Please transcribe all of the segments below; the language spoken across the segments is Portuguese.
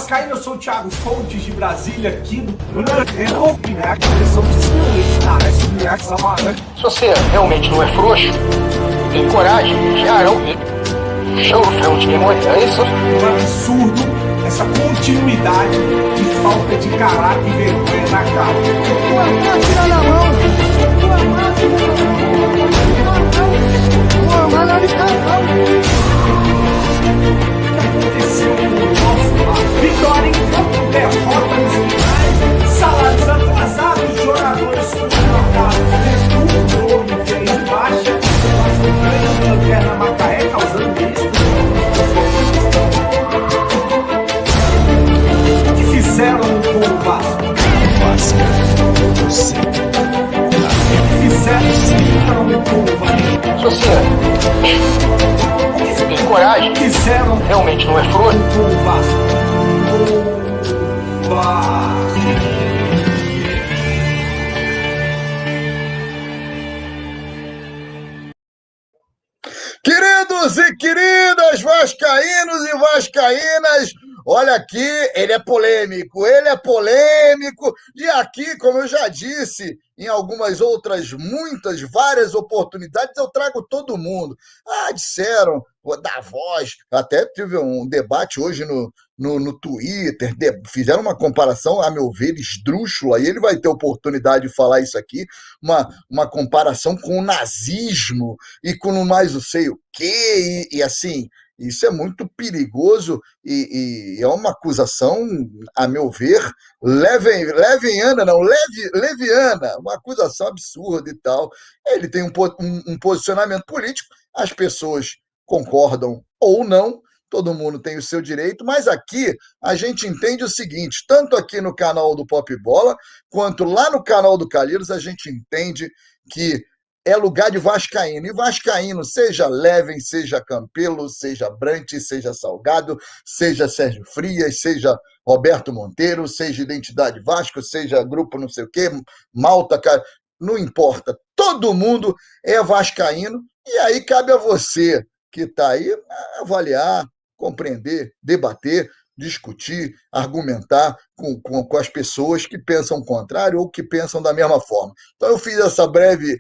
Vascaíno, eu sou o Thiago Fontes de Brasília, aqui do... Se você realmente não é frouxo, tem coragem, Cearão, show no freio de memória, é isso? Um absurdo essa continuidade de falta de caráter e vergonha na cara. Tira na mão! Aconteceu com o nosso lado. Vitória em campo, derrota nos finais, salários atrasados, jogadores contratados, tudo jogo fez baixa, passando lanterna Macaé, causando isso. O que fizeram com o Vasco? O que fizeram com o Vasco? Se você tem coragem, Fizeram realmente não é frouxo. com o Vasco. O Vasco. Queridos e queridas vascaínos e vascaínas, olha aqui, ele é polêmico. E aqui, como eu já disse, em algumas outras, muitas, várias oportunidades, eu trago todo mundo. Disseram, vou dar voz. Até tive um debate hoje no Twitter, fizeram uma comparação, a meu ver, esdrúxula, e ele vai ter oportunidade de falar isso aqui, uma comparação com o nazismo e com não mais não sei o quê, e assim... Isso é muito perigoso e é uma acusação, a meu ver, leviana, uma acusação absurda e tal. Ele tem um posicionamento político, as pessoas concordam ou não, todo mundo tem o seu direito, mas aqui a gente entende o seguinte, tanto aqui no canal do Pop Bola, quanto lá no canal do Calheiros, a gente entende que é lugar de vascaíno. E vascaíno, seja Leven, seja Campelo, seja Brant, seja Salgado, seja Sérgio Frias, seja Roberto Monteiro, seja Identidade Vasco, seja Grupo não sei o quê, Malta, não importa. Todo mundo é vascaíno e aí cabe a você que está aí avaliar, compreender, debater, discutir, argumentar com as pessoas que pensam o contrário ou que pensam da mesma forma. Então eu fiz essa breve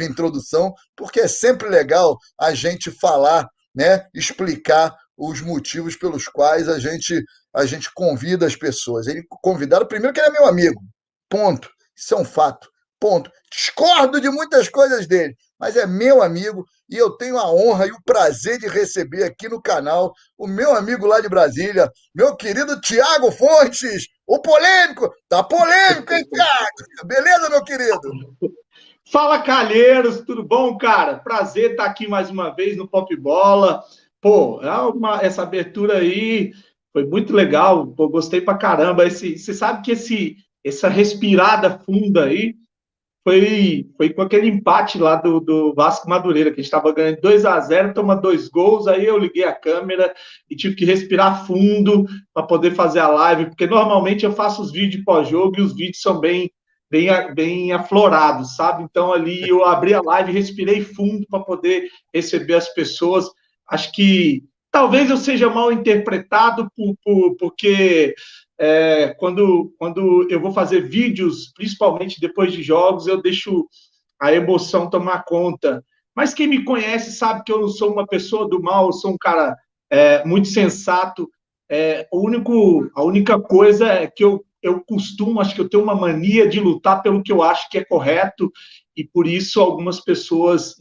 introdução, porque é sempre legal a gente falar, né, explicar os motivos pelos quais a gente convida as pessoas. Ele convidaram, primeiro que ele é meu amigo, ponto. Isso é um fato, ponto. Discordo de muitas coisas dele, mas é meu amigo e eu tenho a honra e o prazer de receber aqui no canal o meu amigo lá de Brasília, meu querido Thiago Fontes, o polêmico. Tá polêmico, hein, Thiago? Beleza, meu querido? Fala, Calheiros, tudo bom, cara? Prazer estar aqui mais uma vez no Pop Bola. Pô, essa abertura aí foi muito legal, pô, gostei pra caramba. Você sabe que essa respirada funda aí foi com aquele empate lá do Vasco Madureira, que a gente estava ganhando 2-0, toma 2 gols, aí eu liguei a câmera e tive que respirar fundo para poder fazer a live, porque normalmente eu faço os vídeos pós-jogo e os vídeos são bem aflorados, sabe? Então ali eu abri a live, respirei fundo para poder receber as pessoas. Acho que talvez eu seja mal interpretado porque quando eu vou fazer vídeos, principalmente depois de jogos, eu deixo a emoção tomar conta. Mas quem me conhece sabe que eu não sou uma pessoa do mal, eu sou um cara muito sensato. A única coisa é que eu costumo, acho que eu tenho uma mania de lutar pelo que eu acho que é correto, e por isso algumas pessoas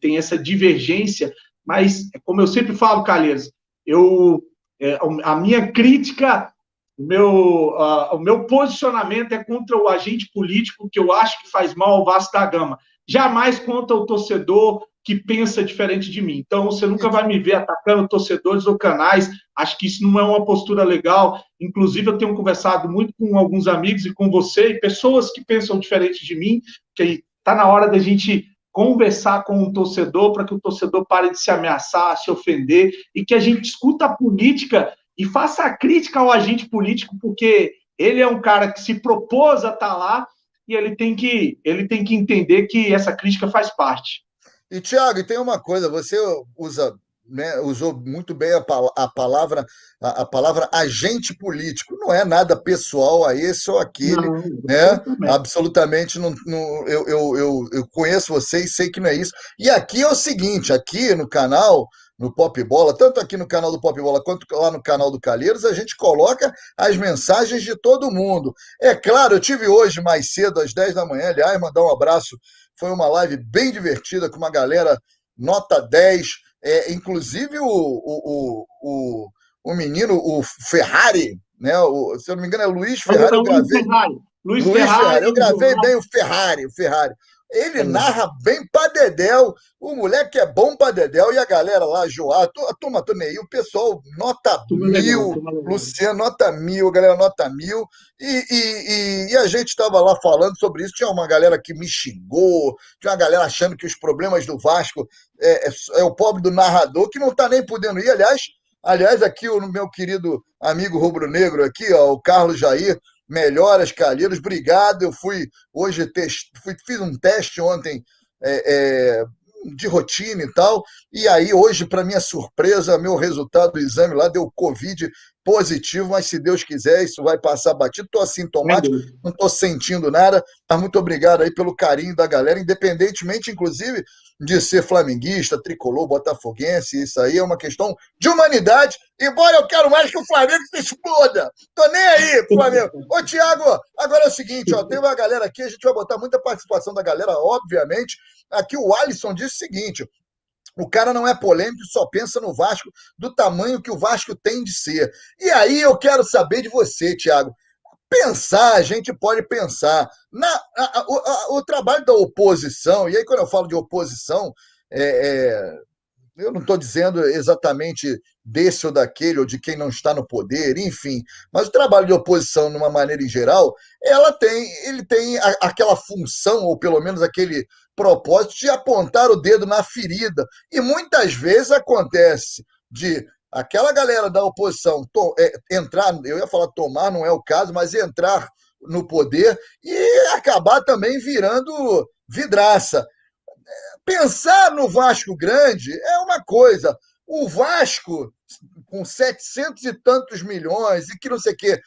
têm essa divergência, mas, como eu sempre falo, Calheiros, a minha crítica, o meu posicionamento é contra o agente político que eu acho que faz mal ao Vasco da Gama, jamais contra o torcedor que pensa diferente de mim. Então, você nunca vai me ver atacando torcedores ou canais. Acho que isso não é uma postura legal. Inclusive, eu tenho conversado muito com alguns amigos e com você, e pessoas que pensam diferente de mim, que está na hora da gente conversar com o torcedor para que o torcedor pare de se ameaçar, se ofender, e que a gente discuta a política e faça a crítica ao agente político, porque ele é um cara que se propôs a estar lá e ele tem que entender que essa crítica faz parte. E, Thiago, tem uma coisa, você usa né, usou muito bem a palavra agente político. Não é nada pessoal a esse ou aquele, Não, né? absolutamente. Absolutamente eu conheço vocês, sei que não é isso. E aqui é o seguinte, aqui no canal, no Pop Bola, tanto aqui no canal do Pop Bola quanto lá no canal do Calheiros, a gente coloca as mensagens de todo mundo. É claro, eu tive hoje mais cedo, às 10 da manhã, aliás, mandar um abraço. Foi uma live bem divertida com uma galera nota 10. Inclusive o menino, o Ferrari, né? Se eu não me engano, é Luiz Ferrari. É Eu o Luiz gravei Ferrari. Luiz Luiz Ferrari, Ferrari, eu o gravei João. bem o Ferrari. Ele É, narra bem pra dedéu, o moleque é bom pra dedéu, e a galera lá, Joá, a turma do Ney, o pessoal nota turma legal, mil, turma legal. Luciano nota mil, a galera nota mil, e a gente estava lá falando sobre isso, tinha uma galera que me xingou, tinha uma galera achando que os problemas do Vasco é o pobre do narrador, que não tá nem podendo ir, aliás, aqui o meu querido amigo rubro-negro aqui, ó, o Carlos Jair, melhoras, Calheiros, obrigado. Eu fui hoje, fiz um teste ontem é, é, de rotina e tal, e aí hoje, para minha surpresa, meu resultado do exame lá deu Covid positivo, mas se Deus quiser, isso vai passar batido. Estou Meu assintomático, Deus. não estou sentindo nada, mas muito obrigado aí pelo carinho da galera, independentemente, inclusive, de ser flamenguista, tricolor, botafoguense, isso aí é uma questão de humanidade, embora eu quero mais que o Flamengo se exploda. Tô nem aí, Flamengo. Ô, Thiago, agora é o seguinte, ó, tem uma galera aqui, a gente vai botar muita participação da galera, obviamente. Aqui o Alisson disse o seguinte: o cara não é polêmico, só pensa no Vasco, do tamanho que o Vasco tem de ser. E aí eu quero saber de você, Thiago. Pensar, a gente pode pensar. O trabalho da oposição, e aí quando eu falo de oposição, é, eu não estou dizendo exatamente desse ou daquele, ou de quem não está no poder, enfim, mas o trabalho de oposição, numa maneira em geral, ele tem aquela função, ou pelo menos aquele propósito de apontar o dedo na ferida. E muitas vezes acontece de aquela galera da oposição entrar, eu ia falar tomar, não é o caso, mas entrar no poder e acabar também virando vidraça. Pensar no Vasco grande é uma coisa. O Vasco, com 700 e tantos milhões e que não sei o quê,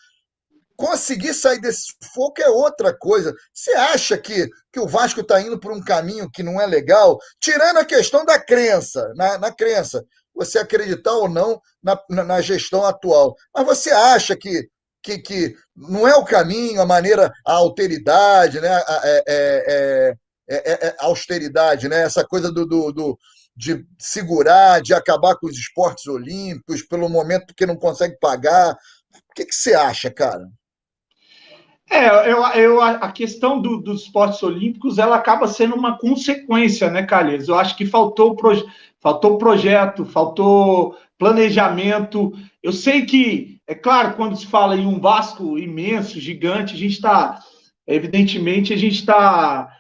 conseguir sair desse sufoco é outra coisa. Você acha que o Vasco está indo por um caminho que não é legal? Tirando a questão da crença, na crença, você acreditar ou não na gestão atual. Mas você acha que não é o caminho, a maneira, a alteridade, né? A austeridade, né? Essa coisa de segurar, de acabar com os esportes olímpicos, pelo momento que não consegue pagar. O que você acha, cara? A questão dos esportes olímpicos, ela acaba sendo uma consequência, né, Calheiros? Eu acho que faltou projeto, faltou planejamento. Eu sei que, é claro, quando se fala em um Vasco imenso, gigante, evidentemente, a gente está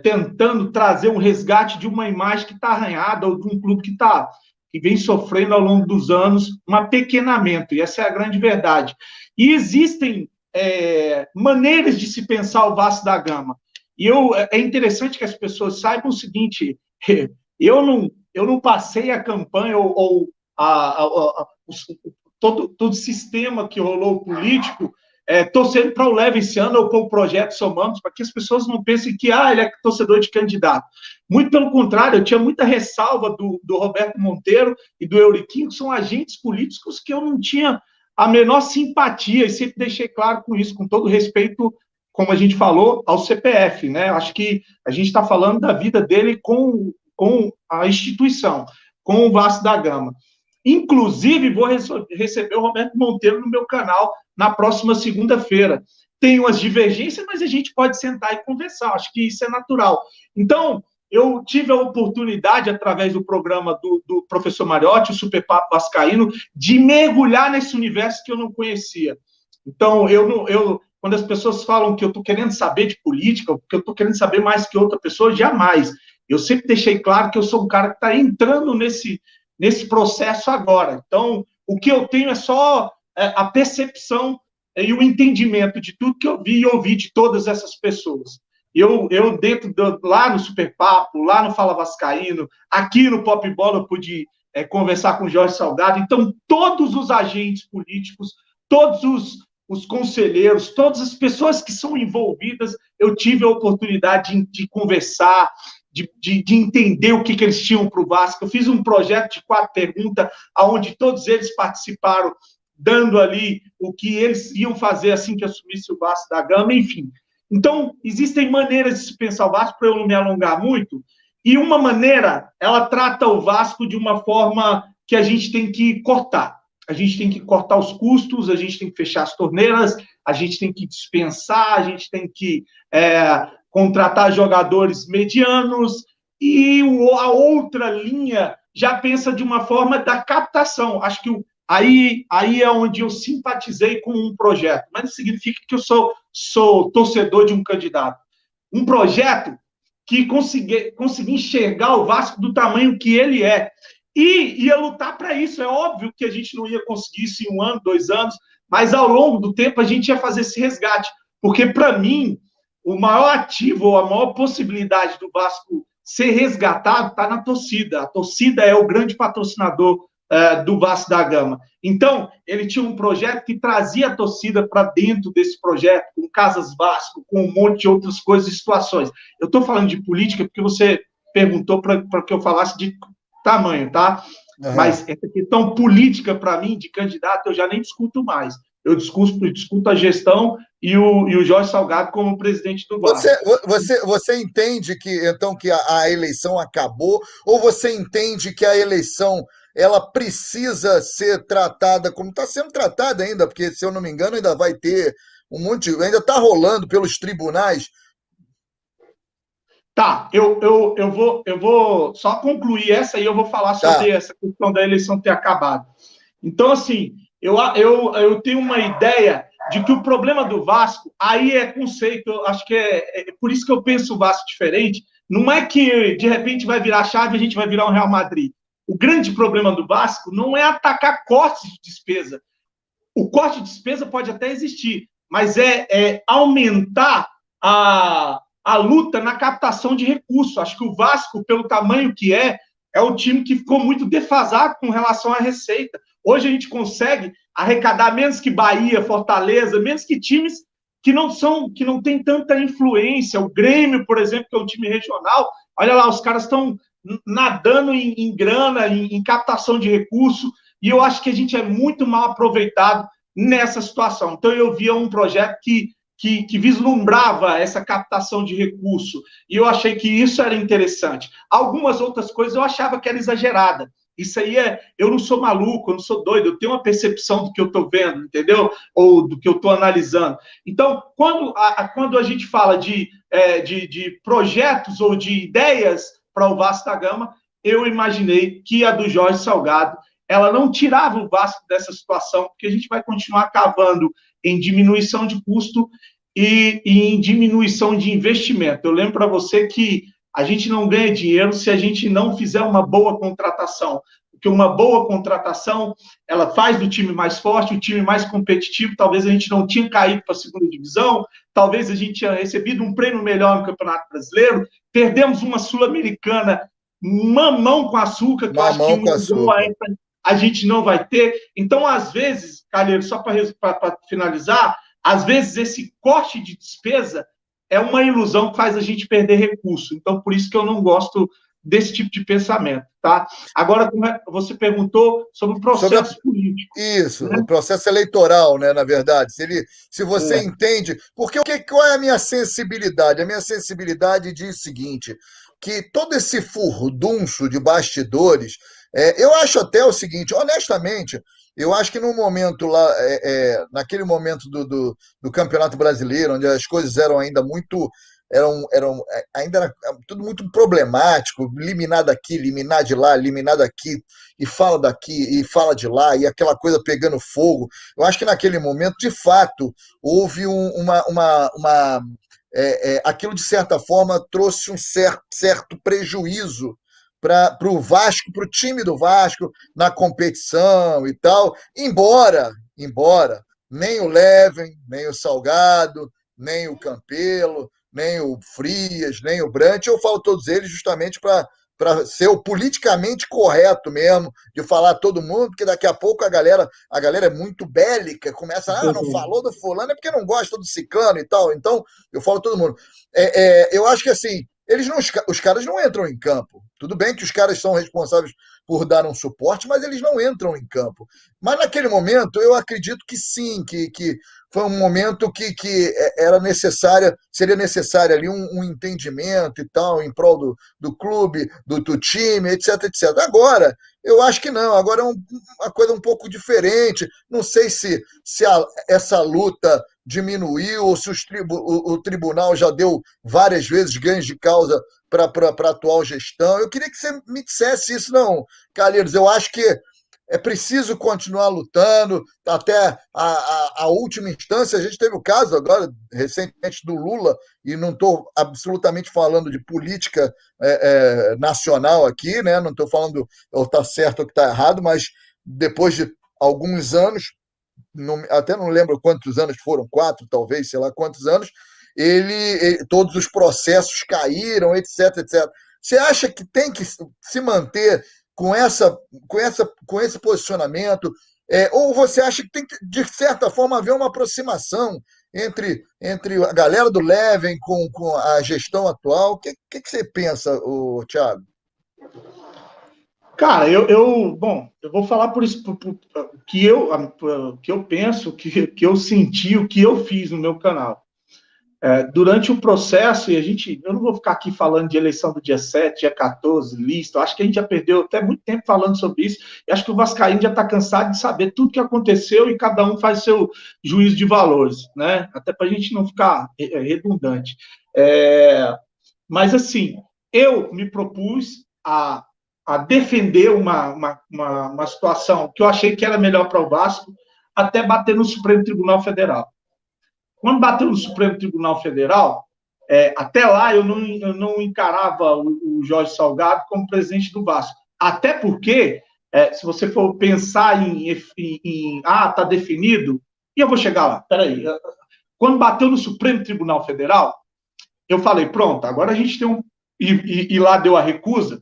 tentando trazer um resgate de uma imagem que está arranhada ou de um clube que vem sofrendo ao longo dos anos um apequenamento, e essa é a grande verdade. E existem maneiras de se pensar o Vasco da Gama. E é interessante que as pessoas saibam o seguinte: eu não passei a campanha ou todo o sistema que rolou político torcendo para o Leve esse ano ou para o projeto Somamos, para que as pessoas não pensem que ele é torcedor de candidato. Muito pelo contrário, eu tinha muita ressalva do Roberto Monteiro e do Euriquinho, que são agentes políticos que eu não tinha a menor simpatia, e sempre deixei claro com isso, com todo respeito, como a gente falou, ao CPF, né? Acho que a gente está falando da vida dele com a instituição, com o Vasco da Gama. Inclusive, vou receber o Roberto Monteiro no meu canal na próxima segunda-feira. Tem umas divergências, mas a gente pode sentar e conversar, acho que isso é natural. Então, eu tive a oportunidade, através do programa do professor Mariotti, o Super Papo Vascaíno, de mergulhar nesse universo que eu não conhecia. Então, quando as pessoas falam que eu estou querendo saber de política, que eu estou querendo saber mais que outra pessoa, jamais. Eu sempre deixei claro que eu sou um cara que está entrando nesse processo agora. Então, o que eu tenho é só a percepção e o entendimento de tudo que eu vi e ouvi de todas essas pessoas. Eu lá no Super Papo, lá no Fala Vascaíno, aqui no Pop Bola, eu pude conversar com o Jorge Salgado. Então, todos os agentes políticos, todos os conselheiros, todas as pessoas que são envolvidas, eu tive a oportunidade de conversar, de entender o que eles tinham para o Vasco. Eu fiz um projeto de 4 perguntas, onde todos eles participaram, dando ali o que eles iam fazer assim que assumisse o Vasco da Gama, enfim. Então, existem maneiras de se pensar o Vasco, para eu não me alongar muito, e uma maneira, ela trata o Vasco de uma forma que a gente tem que cortar. A gente tem que cortar os custos, a gente tem que fechar as torneiras, a gente tem que dispensar, a gente tem que contratar jogadores medianos, e a outra linha já pensa de uma forma da captação. Acho que aí é onde eu simpatizei com um projeto, mas não significa que eu sou torcedor de um candidato. Um projeto que conseguir enxergar o Vasco do tamanho que ele é. E ia lutar para isso. É óbvio que a gente não ia conseguir isso em 1 ano, 2 anos, mas ao longo do tempo a gente ia fazer esse resgate. Porque, para mim, o maior ativo, ou a maior possibilidade do Vasco ser resgatado está na torcida. A torcida é o grande patrocinador do Vasco da Gama. Então, ele tinha um projeto que trazia a torcida para dentro desse projeto, com Casas Vasco, com um monte de outras coisas e situações. Eu estou falando de política porque você perguntou para que eu falasse de tamanho, tá? Uhum. Mas essa questão política, para mim, de candidato, eu já nem discuto mais. Eu discuto a gestão e o Jorge Salgado como presidente do Vasco. Você entende que, então, que a eleição acabou, ou você entende que a eleição ela precisa ser tratada como está sendo tratada ainda, porque, se eu não me engano, ainda vai ter um monte, ainda está rolando pelos tribunais? Tá, eu vou só concluir essa e eu vou falar sobre essa questão da eleição ter acabado. Então, assim, eu tenho uma ideia de que o problema do Vasco, aí é conceito, eu acho que é por isso que eu penso o Vasco diferente, não é que, de repente, vai virar a chave e a gente vai virar um Real Madrid. O grande problema do Vasco não é atacar cortes de despesa. O corte de despesa pode até existir, mas é aumentar a luta na captação de recursos. Acho que o Vasco, pelo tamanho que é um time que ficou muito defasado com relação à receita. Hoje a gente consegue arrecadar menos que Bahia, Fortaleza, menos que times que não têm tanta influência. O Grêmio, por exemplo, que é um time regional, olha lá, os caras estão nadando em grana, em captação de recurso, e eu acho que a gente é muito mal aproveitado nessa situação. Então, eu via um projeto que vislumbrava essa captação de recurso, e eu achei que isso era interessante. Algumas outras coisas eu achava que era exagerada. Isso aí eu não sou maluco, eu não sou doido, eu tenho uma percepção do que eu estou vendo, entendeu? Ou do que eu estou analisando. Então, quando a gente fala de projetos ou de ideias para o Vasco da Gama, eu imaginei que a do Jorge Salgado, ela não tirava o Vasco dessa situação, porque a gente vai continuar cavando em diminuição de custo e em diminuição de investimento. Eu lembro para você que a gente não ganha dinheiro se a gente não fizer uma boa contratação, porque uma boa contratação, ela faz do time mais forte, o time mais competitivo. Talvez a gente não tinha caído para a segunda divisão, talvez a gente tinha recebido um prêmio melhor no Campeonato Brasileiro, perdemos uma Sul-Americana mamão com açúcar, que eu acho que a gente não vai ter. Então, às vezes, Calheiro, só para finalizar, às vezes esse corte de despesa é uma ilusão que faz a gente perder recurso. Então, por isso que eu não gosto desse tipo de pensamento, tá? Agora, você perguntou sobre o processo político. Isso, né? O processo eleitoral, né, na verdade. Se você entende... Porque qual é a minha sensibilidade? A minha sensibilidade diz o seguinte, que todo esse furdunço de bastidores, eu acho até o seguinte, honestamente, eu acho que no momento lá, naquele momento do Campeonato Brasileiro, onde as coisas eram ainda muito... ainda era tudo muito problemático, liminar daqui, liminar de lá, liminar daqui, e fala daqui, e fala de lá, e aquela coisa pegando fogo. Eu acho que naquele momento, de fato, houve aquilo, de certa forma, trouxe um certo prejuízo para o Vasco, para o time do Vasco, na competição e tal, embora nem o Leven, nem o Salgado, nem o Campelo, nem o Frias, nem o Brant, eu falo todos eles justamente para para ser o politicamente correto mesmo, de falar todo mundo, porque daqui a pouco a galera é muito bélica, começa, não falou do fulano é porque não gosta do ciclano e tal, então eu falo todo mundo. Eu acho que assim, os caras não entram em campo. Tudo bem que os caras são responsáveis por dar um suporte, mas eles não entram em campo. Mas naquele momento, eu acredito que sim, que foi um momento que seria necessário ali um entendimento e tal, em prol do clube, do time, etc, etc. Agora, eu acho que não, agora é uma coisa um pouco diferente. Não sei se essa luta diminuiu ou se o tribunal já deu várias vezes ganhos de causa para a atual gestão. Eu queria que você me dissesse isso, não, Calheiros. Eu acho que é preciso continuar lutando até a última instância. A gente teve o caso agora, recentemente, do Lula, e não estou absolutamente falando de política nacional aqui, né? Não estou falando ou está certo ou que está errado, mas depois de alguns anos, até não lembro quantos anos foram, 4 talvez, sei lá quantos anos, todos os processos caíram, etc, etc. Você acha que tem que se manter com esse posicionamento, ou você acha que tem que, de certa forma, haver uma aproximação entre a galera do Leven com a gestão atual? O que você pensa, Thiago? Cara, bom, eu vou falar por isso, que eu penso, que eu senti, o que eu fiz no meu canal. Durante o processo, eu não vou ficar aqui falando de eleição do dia 7, dia 14, lista, eu acho que a gente já perdeu até muito tempo falando sobre isso, e acho que o vascaíno já está cansado de saber tudo que aconteceu e cada um faz seu juízo de valores, né? Até para a gente não ficar redundante. Mas, assim, eu me propus a defender uma situação que eu achei que era melhor para o Vasco, até bater no Supremo Tribunal Federal. Quando bateu no Supremo Tribunal Federal, até lá eu não encarava o Jorge Salgado como presidente do Vasco. Até porque, se você for pensar tá definido, e eu vou chegar lá, peraí. Quando bateu no Supremo Tribunal Federal, eu falei, pronto, agora a gente tem e lá deu a recusa,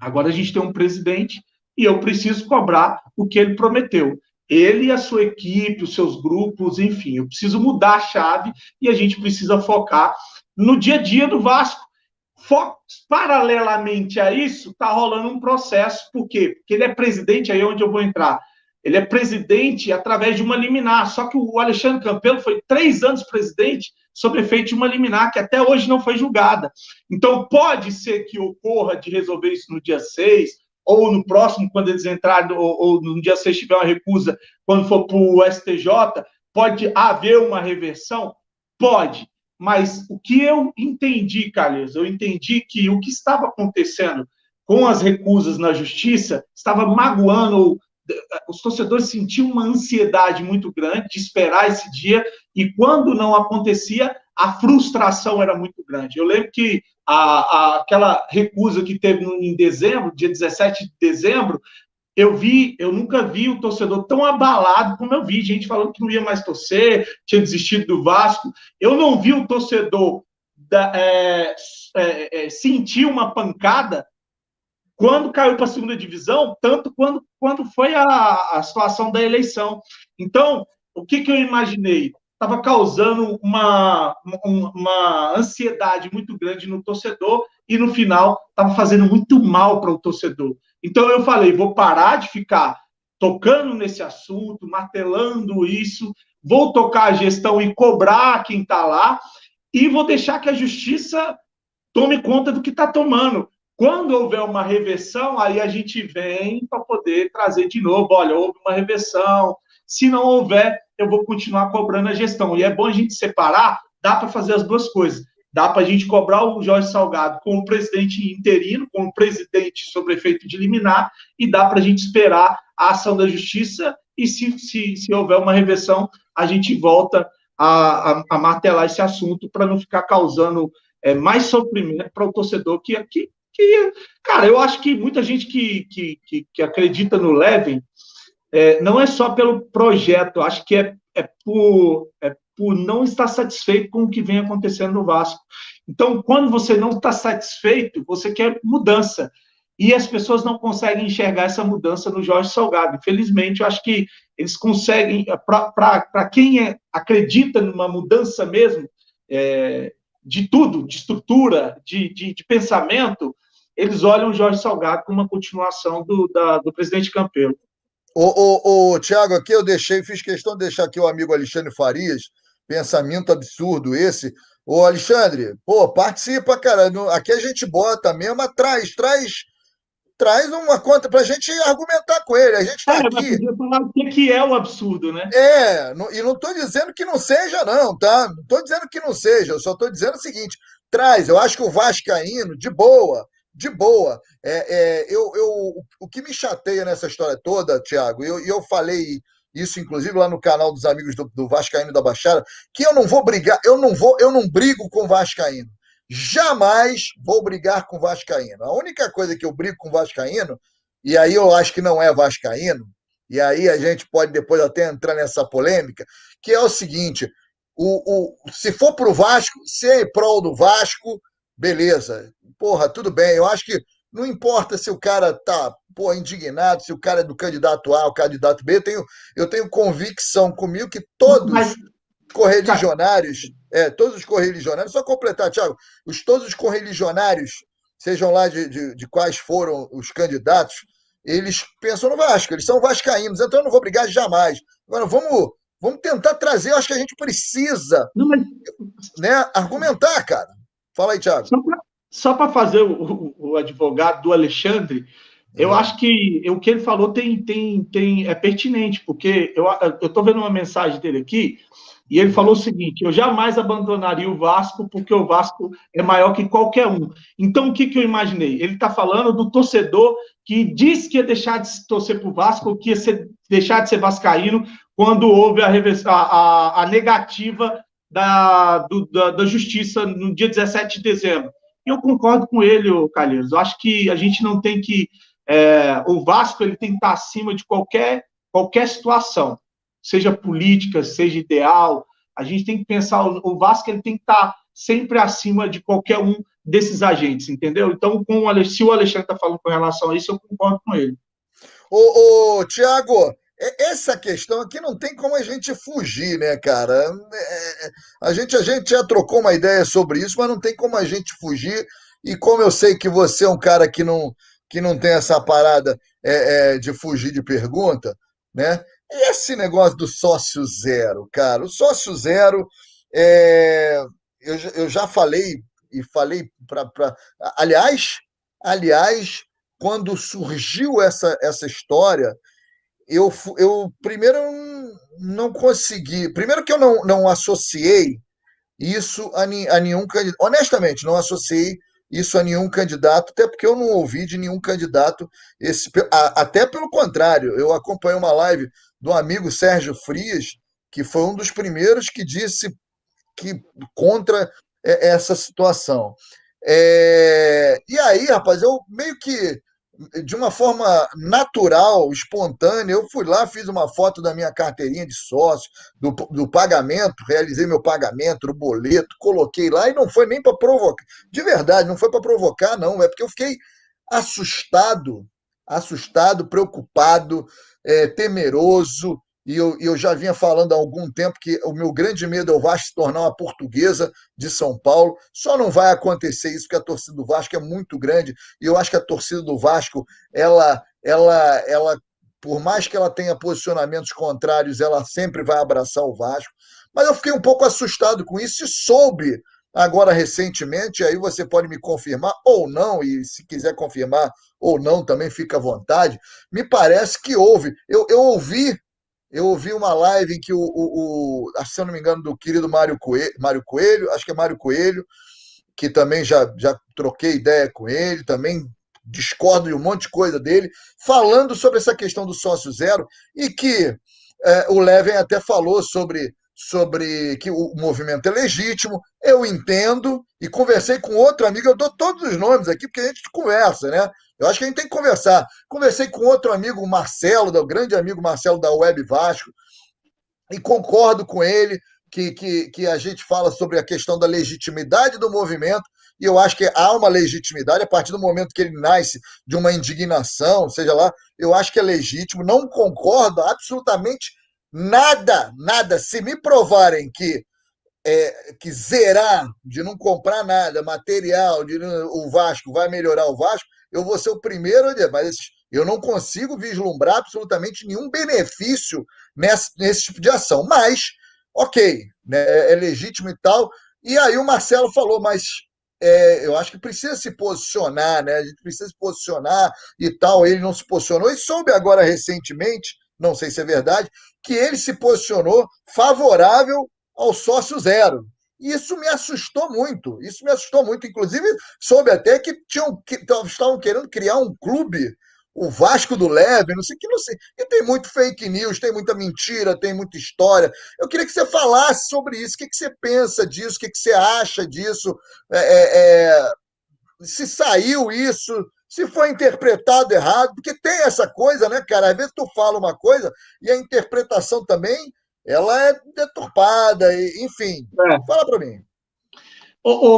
agora a gente tem um presidente e eu preciso cobrar o que ele prometeu. Ele e a sua equipe, os seus grupos, enfim, eu preciso mudar a chave e a gente precisa focar no dia a dia do Vasco. Paralelamente a isso, está rolando um processo, por quê? Porque ele é presidente, aí é onde eu vou entrar. Ele é presidente através de uma liminar, só que o Alexandre Campelo foi 3 anos presidente sob efeito de uma liminar, que até hoje não foi julgada. Então, pode ser que ocorra de resolver isso no dia 6, ou no próximo, quando eles entrarem, ou no dia 6 tiver uma recusa, quando for para o STJ, pode haver uma reversão? Pode. Mas o que eu entendi, Carlos, eu entendi que o que estava acontecendo com as recusas na justiça estava magoando, os torcedores sentiam uma ansiedade muito grande de esperar esse dia, e quando não acontecia, a frustração era muito grande. Eu lembro que aquela recusa que teve em dezembro, dia 17 de dezembro, eu nunca vi o torcedor tão abalado como eu vi, gente falando que não ia mais torcer, tinha desistido do Vasco. Eu não vi o torcedor sentir uma pancada quando caiu para a segunda divisão, tanto quando foi a situação da eleição. Então, o que eu imaginei? Estava causando uma ansiedade muito grande no torcedor e, no final, estava fazendo muito mal para o torcedor. Então, eu falei, vou parar de ficar tocando nesse assunto, martelando isso, vou tocar a gestão e cobrar quem está lá, e vou deixar que a justiça tome conta do que está tomando. Quando houver uma reversão, aí a gente vem para poder trazer de novo, olha, houve uma reversão, se não houver, eu vou continuar cobrando a gestão. E é bom a gente separar, dá para fazer as duas coisas. Dá para a gente cobrar o Jorge Salgado como presidente interino, como presidente sob efeito de liminar, e dá para a gente esperar a ação da justiça, e se houver uma reversão, a gente volta a martelar esse assunto para não ficar causando mais sofrimento para o torcedor cara, eu acho que muita gente que acredita no Leven não é só pelo projeto, eu acho que é por por não estar satisfeito com o que vem acontecendo no Vasco. Então, quando você não está satisfeito, você quer mudança. E as pessoas não conseguem enxergar essa mudança no Jorge Salgado. Infelizmente, eu acho que eles conseguem, para quem acredita numa mudança mesmo, de tudo, de estrutura, de pensamento, eles olham o Jorge Salgado como uma continuação do presidente Campelo. Tiago, aqui eu fiz questão de deixar aqui o amigo Alexandre Farias, pensamento absurdo esse. Ô, Alexandre, pô, participa, cara. Aqui a gente bota mesmo, traz uma conta pra gente argumentar com ele. A gente tá Mas aqui. podia falar o que é o absurdo, né? E não tô dizendo que não seja, não, tá? Não tô dizendo que não seja, eu só tô dizendo o seguinte: traz, eu acho que o Vascaíno, de boa. O que me chateia nessa história toda, Thiago, e eu falei isso, inclusive, lá no canal dos amigos do Vascaíno da Baixada, que eu não vou brigar, eu não brigo com o Vascaíno. Jamais vou brigar com o Vascaíno. A única coisa que eu brigo com o Vascaíno, e aí eu acho que não é Vascaíno, e aí a gente pode depois até entrar nessa polêmica, que é o seguinte: se for pro Vasco, se é em prol do Vasco, beleza. Porra, tudo bem. Eu acho que não importa se o cara tá indignado, se o cara é do candidato A ou candidato B, eu tenho convicção comigo que todos os correligionários, só completar, Thiago, todos os correligionários, sejam lá de quais foram os candidatos, eles pensam no Vasco, eles são vascaínos, então eu não vou brigar jamais. Agora, vamos tentar trazer, eu acho que a gente precisa argumentar, cara. Fala aí, Thiago. Só para fazer o advogado do Alexandre, eu acho que o que ele falou é pertinente, porque eu estou vendo uma mensagem dele aqui, e ele falou o seguinte: eu jamais abandonaria o Vasco, porque o Vasco é maior que qualquer um. Então, o que eu imaginei? Ele está falando do torcedor que disse que ia deixar de torcer para o Vasco, que ia deixar de ser vascaíno, quando houve a negativa da Justiça no dia 17 de dezembro. E eu concordo com ele, Calheiros. Eu acho que a gente não tem que... o Vasco ele tem que estar acima de qualquer situação, seja política, seja ideal. A gente tem que pensar, o Vasco ele tem que estar sempre acima de qualquer um desses agentes, entendeu? Então, se o Alexandre está falando com relação a isso, eu concordo com ele. Tiago, essa questão aqui não tem como a gente fugir, né, cara? A gente já trocou uma ideia sobre isso, mas não tem como a gente fugir. E como eu sei que você é um cara que não tem essa parada de fugir de pergunta, né? E esse negócio do sócio zero, cara? O sócio zero, eu já falei, e falei Aliás, quando surgiu essa história, eu primeiro não consegui. Primeiro que eu não associei isso a nenhum candidato. Honestamente, não associei isso a nenhum candidato, até porque eu não ouvi de nenhum candidato até pelo contrário, eu acompanhei uma live do amigo Sérgio Frias, que foi um dos primeiros que disse que contra essa situação. E aí, rapaz, eu meio que de uma forma natural, espontânea, eu fui lá, fiz uma foto da minha carteirinha de sócio, do pagamento, realizei meu pagamento, o boleto, coloquei lá, e não foi nem para provocar, de verdade, não foi para provocar, não, é porque eu fiquei assustado, preocupado, temeroso, e eu já vinha falando há algum tempo que o meu grande medo é o Vasco se tornar uma Portuguesa de São Paulo. Só não vai acontecer isso porque a torcida do Vasco é muito grande, e eu acho que a torcida do Vasco, ela por mais que ela tenha posicionamentos contrários, ela sempre vai abraçar o Vasco. Mas eu fiquei um pouco assustado com isso e soube agora recentemente, aí você pode me confirmar ou não, e se quiser confirmar ou não, também fica à vontade. Me parece que houve. Eu ouvi uma live em que se eu não me engano, do querido Mário Coelho, acho que é Mário Coelho, que também já troquei ideia com ele, também discordo de um monte de coisa dele, falando sobre essa questão do sócio zero, e que o Leven até falou sobre que o movimento é legítimo, eu entendo, e conversei com outro amigo, eu dou todos os nomes aqui, porque a gente conversa, né? Eu acho que a gente tem que conversar. Conversei com outro amigo, o Marcelo, o grande amigo Marcelo da Web Vasco, e concordo com ele que a gente fala sobre a questão da legitimidade do movimento, e eu acho que há uma legitimidade a partir do momento que ele nasce de uma indignação, seja lá, eu acho que é legítimo, não concordo absolutamente nada, nada. Se me provarem que zerar, de não comprar nada, material, o Vasco vai melhorar o Vasco, eu vou ser o primeiro a dizer, mas eu não consigo vislumbrar absolutamente nenhum benefício nesse tipo de ação. Mas, ok, né, é legítimo e tal. E aí o Marcelo falou, mas eu acho que precisa se posicionar, né? A gente precisa se posicionar e tal. Ele não se posicionou e soube agora recentemente, não sei se é verdade, que ele se posicionou favorável ao sócio zero. E isso me assustou muito. Isso me assustou muito. Inclusive, soube até que estavam querendo criar um clube, o Vasco do Leve, não sei que, não sei. E tem muito fake news, tem muita mentira, tem muita história. Eu queria que você falasse sobre isso. O que você pensa disso? O que você acha disso? Se saiu isso, se foi interpretado errado, porque tem essa coisa, né, cara? Às vezes tu fala uma coisa e a interpretação também ela é deturpada, enfim. É. Fala para mim.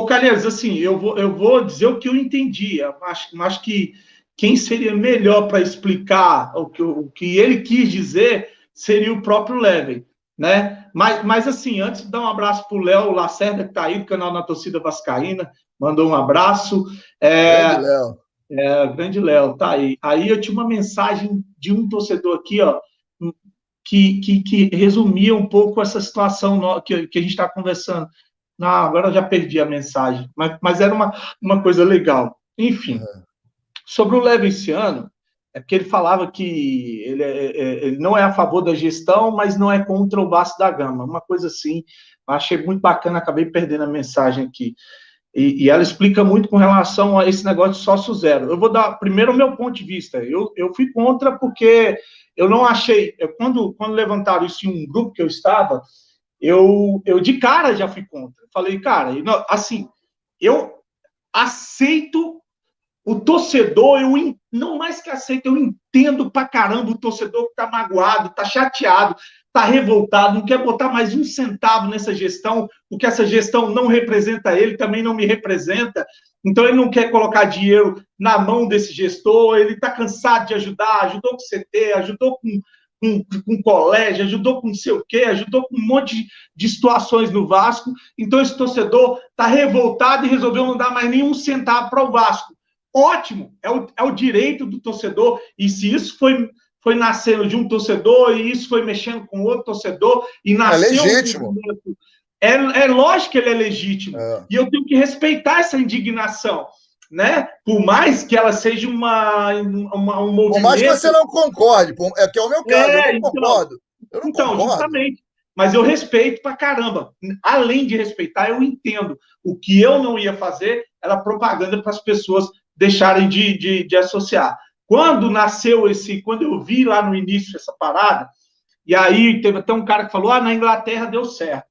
Calheiros, assim, eu vou dizer o que eu entendi. Eu acho que quem seria melhor para explicar o que ele quis dizer seria o próprio Levy, né? Mas assim, antes de dar um abraço para o Léo Lacerda, que está aí do canal Na Torcida Vascaína, mandou um abraço. Grande Léo. Grande Léo, tá aí. Aí eu tinha uma mensagem de um torcedor aqui, ó, que resumia um pouco essa situação que a gente está conversando. Não, agora eu já perdi a mensagem, mas era uma coisa legal. Enfim, sobre o Levinciano, é porque ele falava que ele não é a favor da gestão, mas não é contra o Vasco da Gama, uma coisa assim. Eu achei muito bacana, acabei perdendo a mensagem aqui. E ela explica muito com relação a esse negócio de sócio zero. Eu vou dar primeiro o meu ponto de vista. Eu fui contra porque eu não achei... Quando levantaram isso em um grupo que eu estava, eu de cara já fui contra. Falei, cara, assim, eu aceito o torcedor, não mais que aceito, eu entendo pra caramba o torcedor que tá magoado, tá chateado, tá revoltado, não quer botar mais um centavo nessa gestão, porque essa gestão não representa ele, também não me representa, então ele não quer colocar dinheiro na mão desse gestor, ele tá cansado de ajudar, ajudou com CT, ajudou com colégio, ajudou com não sei o quê, ajudou com um monte de situações no Vasco, então esse torcedor tá revoltado e resolveu não dar mais nenhum centavo para o Vasco. Ótimo, é o direito do torcedor, e se isso foi nascendo de um torcedor, e isso foi mexendo com outro torcedor, e nasceu... É legítimo. É lógico que ele é legítimo, e eu tenho que respeitar essa indignação, né? Por mais que ela seja um movimento... Por mais que você não concorde, que é o meu caso, eu não concordo. Justamente. Mas eu respeito pra caramba. Além de respeitar, eu entendo. O que eu não ia fazer era propaganda para as pessoas deixarem de associar. Quando eu vi lá no início essa parada, e aí teve até um cara que falou, na Inglaterra deu certo.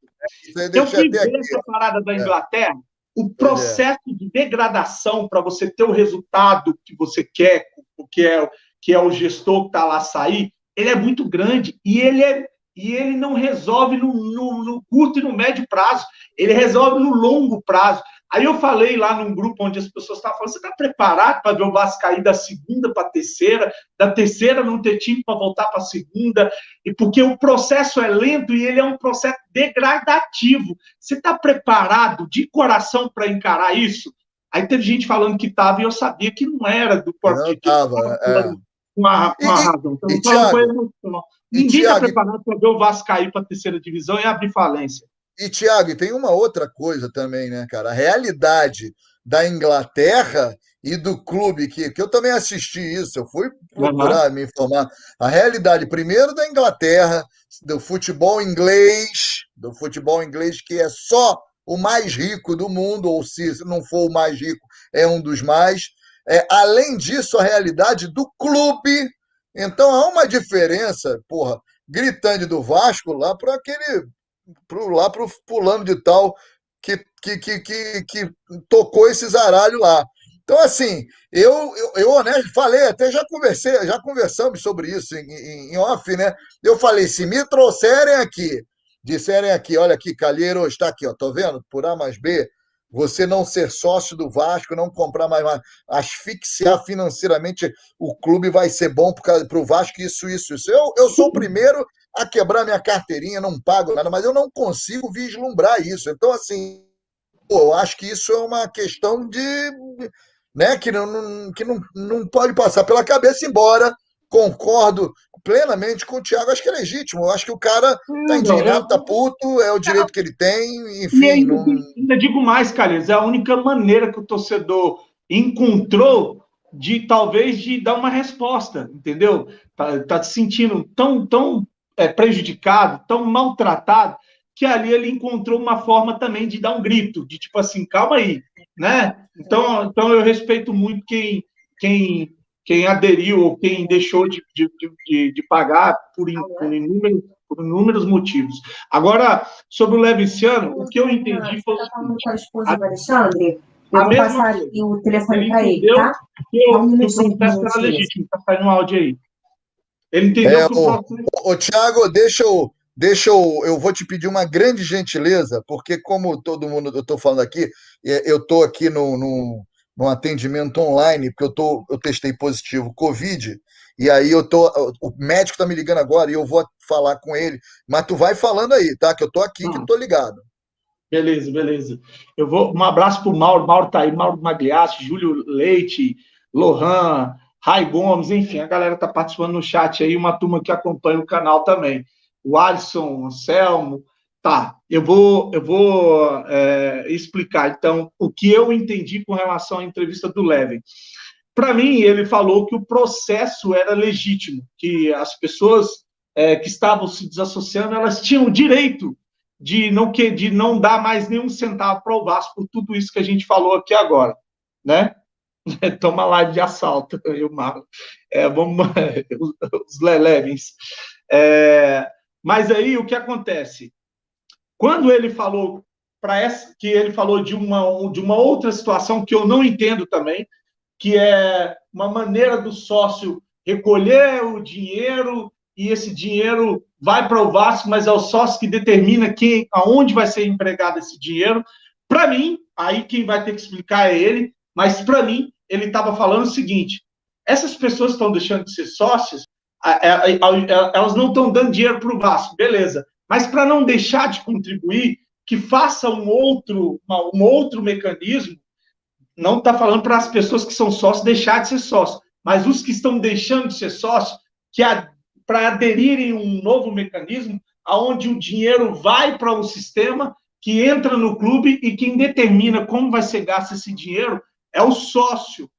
Eu fui ver essa parada da Inglaterra, o processo de degradação para você ter o resultado que você quer, que é o gestor que está lá sair, ele é muito grande e ele não resolve no curto e no médio prazo, ele resolve no longo prazo. Aí eu falei lá num grupo onde as pessoas estavam falando, você está preparado para ver o Vasco cair da segunda para a terceira, da terceira não ter time para voltar para a segunda, e porque o processo é lento e ele é um processo degradativo. Você está preparado de coração para encarar isso? Aí teve gente falando que estava e eu sabia que não era do porquê. Com a razão. Então, eu falo com emoção. Ninguém está preparado para ver o Vasco cair para a terceira divisão e abrir falência. E, Thiago, tem uma outra coisa também, né, cara? A realidade da Inglaterra e do clube, que eu também assisti isso, eu fui procurar me informar. A realidade, primeiro, da Inglaterra, do futebol inglês, que é só o mais rico do mundo, ou se não for o mais rico, é um dos mais. Além disso, a realidade do clube. Então, há uma diferença, gritante do Vasco lá para aquele... lá para o fulano de tal que tocou esse zaralho lá. Então, assim, eu honesto, falei, até já conversamos sobre isso em off, né? Eu falei, se me trouxerem aqui disserem aqui, olha aqui, Calheiro está aqui, ó, tô vendo? Por A mais B, você não ser sócio do Vasco, não comprar mais, asfixiar financeiramente o clube vai ser bom para o Vasco, isso. Eu sou o primeiro a quebrar minha carteirinha, não pago nada, mas eu não consigo vislumbrar isso. Então, assim, pô, eu acho que isso é uma questão de, né, que não pode passar pela cabeça, embora concordo plenamente com o Thiago, acho que é legítimo. Eu acho que o cara tá indignado, tá puto, é o direito que ele tem, E enfim, não. ainda digo mais, Carlinhos, é a única maneira que o torcedor encontrou de talvez de dar uma resposta, entendeu? Tá se sentindo tão prejudicado, tão maltratado, que ali ele encontrou uma forma também de dar um grito, de tipo assim, calma aí, né? Então eu respeito muito quem aderiu ou quem deixou de pagar por inúmeros motivos. Agora, sobre o Leviciano, o que eu entendi foi o Você está falando seguinte: com a esposa do Alexandre? Eu a vou mesma passar coisa. aqui o telefone Ele para ele, entendeu tá? que Só um o minutinho, por processo era gentileza. legítimo. Está saindo um áudio aí. Ele É, entendeu que o processo. ô, Thiago, eu vou te pedir uma grande gentileza, porque como todo mundo, eu estou falando aqui, eu estou aqui num atendimento online, porque eu testei positivo Covid, e aí o médico está me ligando agora e eu vou falar com ele, mas tu vai falando aí, tá? Que eu estou aqui, que Ah, estou ligado. beleza. Um abraço para o Mauro. Mauro tá aí, Mauro Magliassi, Júlio Leite, Lohan, Rai Gomes, enfim, a galera tá participando no chat aí, uma turma que acompanha o canal também. O Alisson, o Anselmo. Tá, eu vou explicar, então, o que eu entendi com relação à entrevista do Levin. Para mim, ele falou que o processo era legítimo, que as pessoas que estavam se desassociando, elas tinham o direito de não dar mais nenhum centavo para o Vasco por tudo isso que a gente falou aqui agora, né? Toma live de assalto, eu Marlon. Vamos, os Levens. Mas aí o que acontece? Quando ele falou que ele falou de uma outra situação que eu não entendo também, que é uma maneira do sócio recolher o dinheiro e esse dinheiro vai para o Vasco, mas é o sócio que determina aonde vai ser empregado esse dinheiro. Para mim, aí quem vai ter que explicar é ele, mas para mim, ele estava falando o seguinte: essas pessoas estão deixando de ser sócios, elas não estão dando dinheiro para o Vasco, beleza, mas para não deixar de contribuir, que faça um outro mecanismo. Não está falando para as pessoas que são sócios deixar de ser sócios, mas os que estão deixando de ser sócios, para aderirem a um novo mecanismo, onde o dinheiro vai para um sistema que entra no clube e quem determina como vai ser gasto esse dinheiro é o sócio.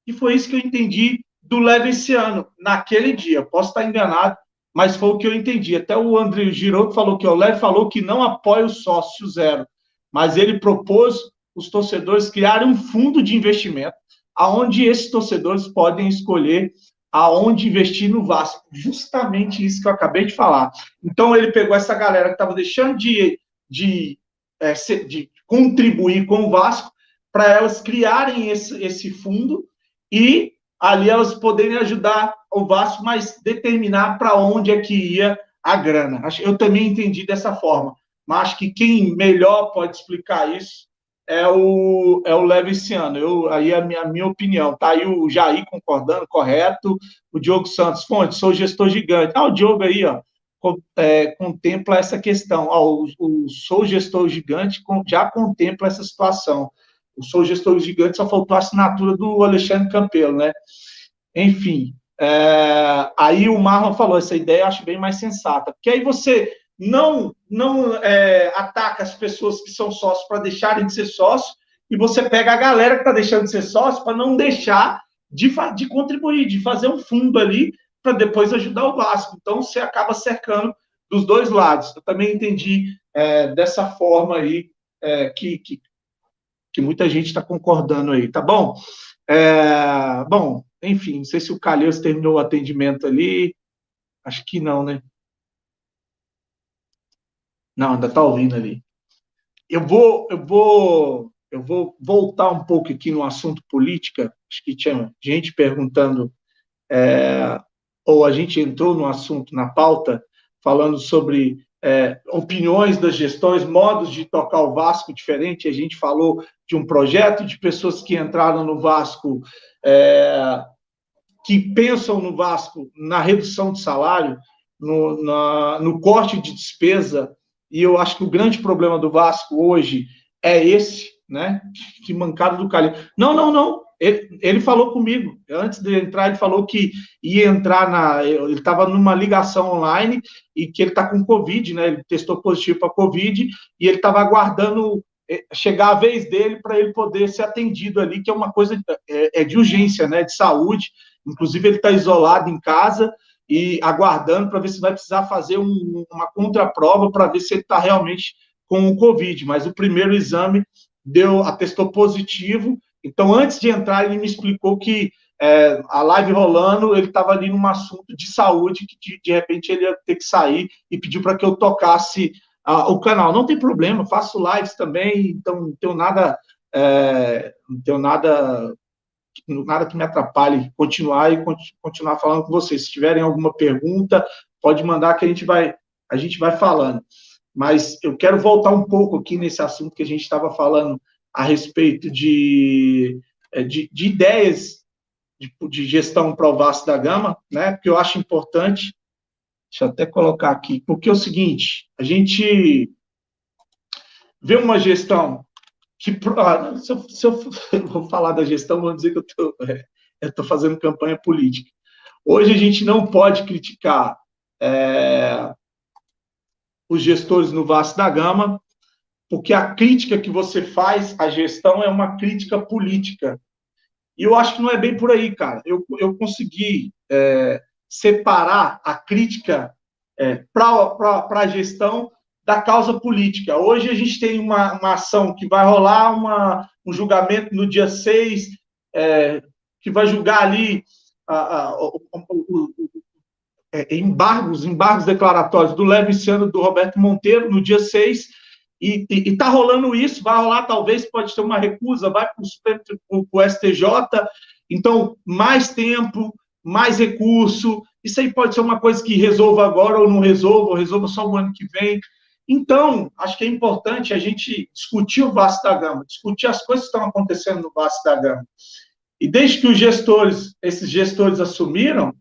E foi isso que eu entendi do Leve esse ano, naquele dia. Posso estar enganado, mas foi o que eu entendi. Até o André Giroto falou que o Leve falou que não apoia o sócio zero, mas ele propôs os torcedores criarem um fundo de investimento, aonde esses torcedores podem escolher aonde investir no Vasco. Justamente isso que eu acabei de falar. Então, ele pegou essa galera que estava deixando de contribuir com o Vasco para elas criarem esse fundo e ali elas poderem ajudar o Vasco, mas determinar para onde é que ia a grana. Eu também entendi dessa forma, mas acho que quem melhor pode explicar isso é o Leviciano. Aí é a minha opinião. Tá aí o Jair concordando, correto. O Diogo Santos, fonte, sou gestor gigante. O Diogo aí, ó, contempla essa questão. O sou gestor gigante já contempla essa situação. O sou gestor gigante só faltou a assinatura do Alexandre Campelo, né? Enfim, aí o Marlon falou, essa ideia eu acho bem mais sensata, porque aí você não ataca as pessoas que são sócios para deixarem de ser sócios, e você pega a galera que está deixando de ser sócio para não deixar de contribuir, de fazer um fundo ali para depois ajudar o Vasco. Então, você acaba cercando dos dois lados. Eu também entendi dessa forma aí que muita gente está concordando aí, tá bom? Bom, enfim, não sei se o Calheiros terminou o atendimento ali, acho que não, né? Não, ainda está ouvindo ali. Eu vou voltar um pouco aqui no assunto política. Acho que tinha gente perguntando, ou a gente entrou no assunto, na pauta, falando sobre opiniões das gestões, modos de tocar o Vasco diferente. A gente falou de um projeto de pessoas que entraram no Vasco, que pensam no Vasco na redução de salário, no corte de despesa, e eu acho que o grande problema do Vasco hoje é esse, né? Que mancada do Calil. Não. Ele falou comigo, antes de entrar, ele falou que ia entrar ele estava numa ligação online e que ele está com Covid, né? Ele testou positivo para Covid e ele estava aguardando chegar a vez dele para ele poder ser atendido ali, que é uma coisa de urgência, né? De saúde. Inclusive, ele está isolado em casa e aguardando para ver se vai precisar fazer uma contraprova para ver se ele está realmente com o Covid. Mas o primeiro exame atestou positivo. Então, antes de entrar, ele me explicou que a live rolando, ele estava ali num assunto de saúde, que de repente ele ia ter que sair e pediu para que eu tocasse o canal. Não tem problema, faço lives também, então não tenho nada que me atrapalhe continuar falando com vocês. Se tiverem alguma pergunta, pode mandar que a gente vai falando. Mas eu quero voltar um pouco aqui nesse assunto que a gente estava falando a respeito de ideias de gestão para o Vasco da Gama, né? Porque eu acho importante, deixa eu até colocar aqui, porque é o seguinte, a gente vê uma gestão que, se eu vou falar da gestão, vou dizer que eu estou fazendo campanha política. Hoje a gente não pode criticar os gestores no Vasco da Gama, porque a crítica que você faz à gestão é uma crítica política. E eu acho que não é bem por aí, cara. Eu consegui separar a crítica para a gestão da causa política. Hoje a gente tem uma ação que vai rolar, um julgamento no dia 6, que vai julgar ali embargos declaratórios do Léo Viciano e do Roberto Monteiro no dia 6, e está rolando isso, vai rolar, talvez, pode ter uma recusa, vai para o STJ, então, mais tempo, mais recurso, isso aí pode ser uma coisa que resolva agora ou não resolva, ou resolva só o ano que vem. Então, acho que é importante a gente discutir o Vasco da Gama, discutir as coisas que estão acontecendo no Vasco da Gama. E desde que esses gestores assumiram,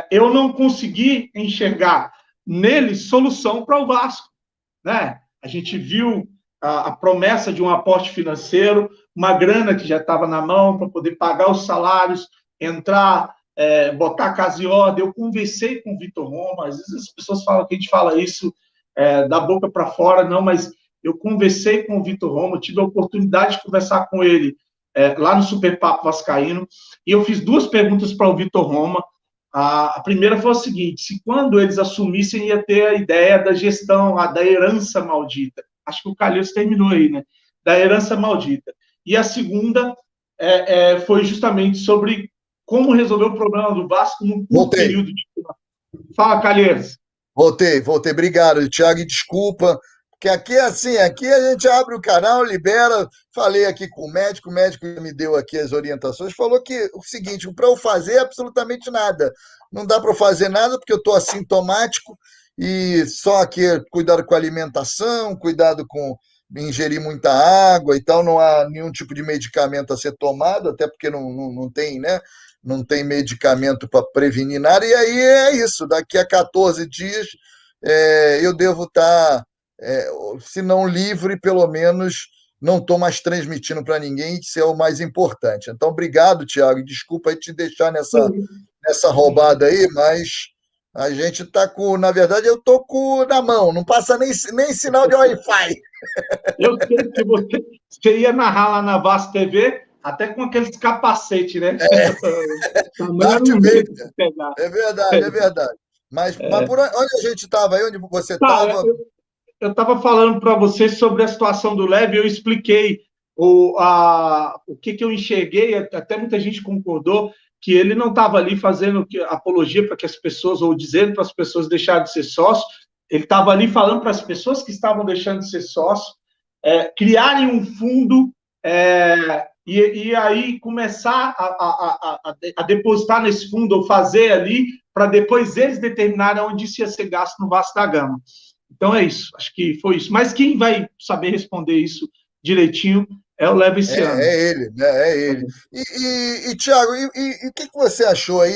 eu não consegui enxergar neles solução para o Vasco, né? A gente viu a promessa de um aporte financeiro, uma grana que já estava na mão para poder pagar os salários, entrar, botar a casa em ordem. Eu conversei com o Vitor Roma, às vezes as pessoas falam que a gente fala isso da boca para fora, não, mas eu conversei com o Vitor Roma, tive a oportunidade de conversar com ele lá no Super Papo Vascaíno, e eu fiz 2 perguntas para o Vitor Roma. A primeira foi o seguinte: se quando eles assumissem ia ter a ideia da gestão, da herança maldita. Acho que o Calheiros terminou aí, né? Da herança maldita. E a segunda foi justamente sobre como resolver o problema do Vasco num curto período de tempo. Fala, Calheiros. Voltei. Obrigado, Thiago, e desculpa, porque aqui assim, aqui a gente abre o canal, libera. Falei aqui com o médico me deu aqui as orientações, falou que o seguinte: para eu fazer absolutamente nada, não dá para eu fazer nada porque eu estou assintomático, e só aqui cuidado com a alimentação, cuidado com ingerir muita água e tal, não há nenhum tipo de medicamento a ser tomado, até porque não tem, né? Não tem medicamento para prevenir nada, e aí é isso, daqui a 14 dias eu devo estar, se não livre, pelo menos não estou mais transmitindo para ninguém, isso é o mais importante. Então, obrigado, Thiago, desculpa aí te deixar nessa roubada aí, mas a gente está na verdade, eu estou na mão, não passa nem sinal de Wi-Fi. Eu sei que você ia narrar lá na Vasco TV, até com aqueles capacetes, né? É verdade. Mas por onde a gente estava aí? Onde você estava? Eu estava falando para você sobre a situação do Leve, eu expliquei o que eu enxerguei, até muita gente concordou, que ele não estava ali fazendo apologia para que as pessoas, ou dizendo para as pessoas deixarem de ser sócio, ele estava ali falando para as pessoas que estavam deixando de ser sócio, criarem um fundo e aí começar a depositar nesse fundo, ou fazer ali, para depois eles determinarem onde isso ia ser gasto no Vasco da Gama. Então é isso, acho que foi isso. Mas quem vai saber responder isso direitinho é o Leviciano. É ele, né? É ele. Thiago, o que você achou aí?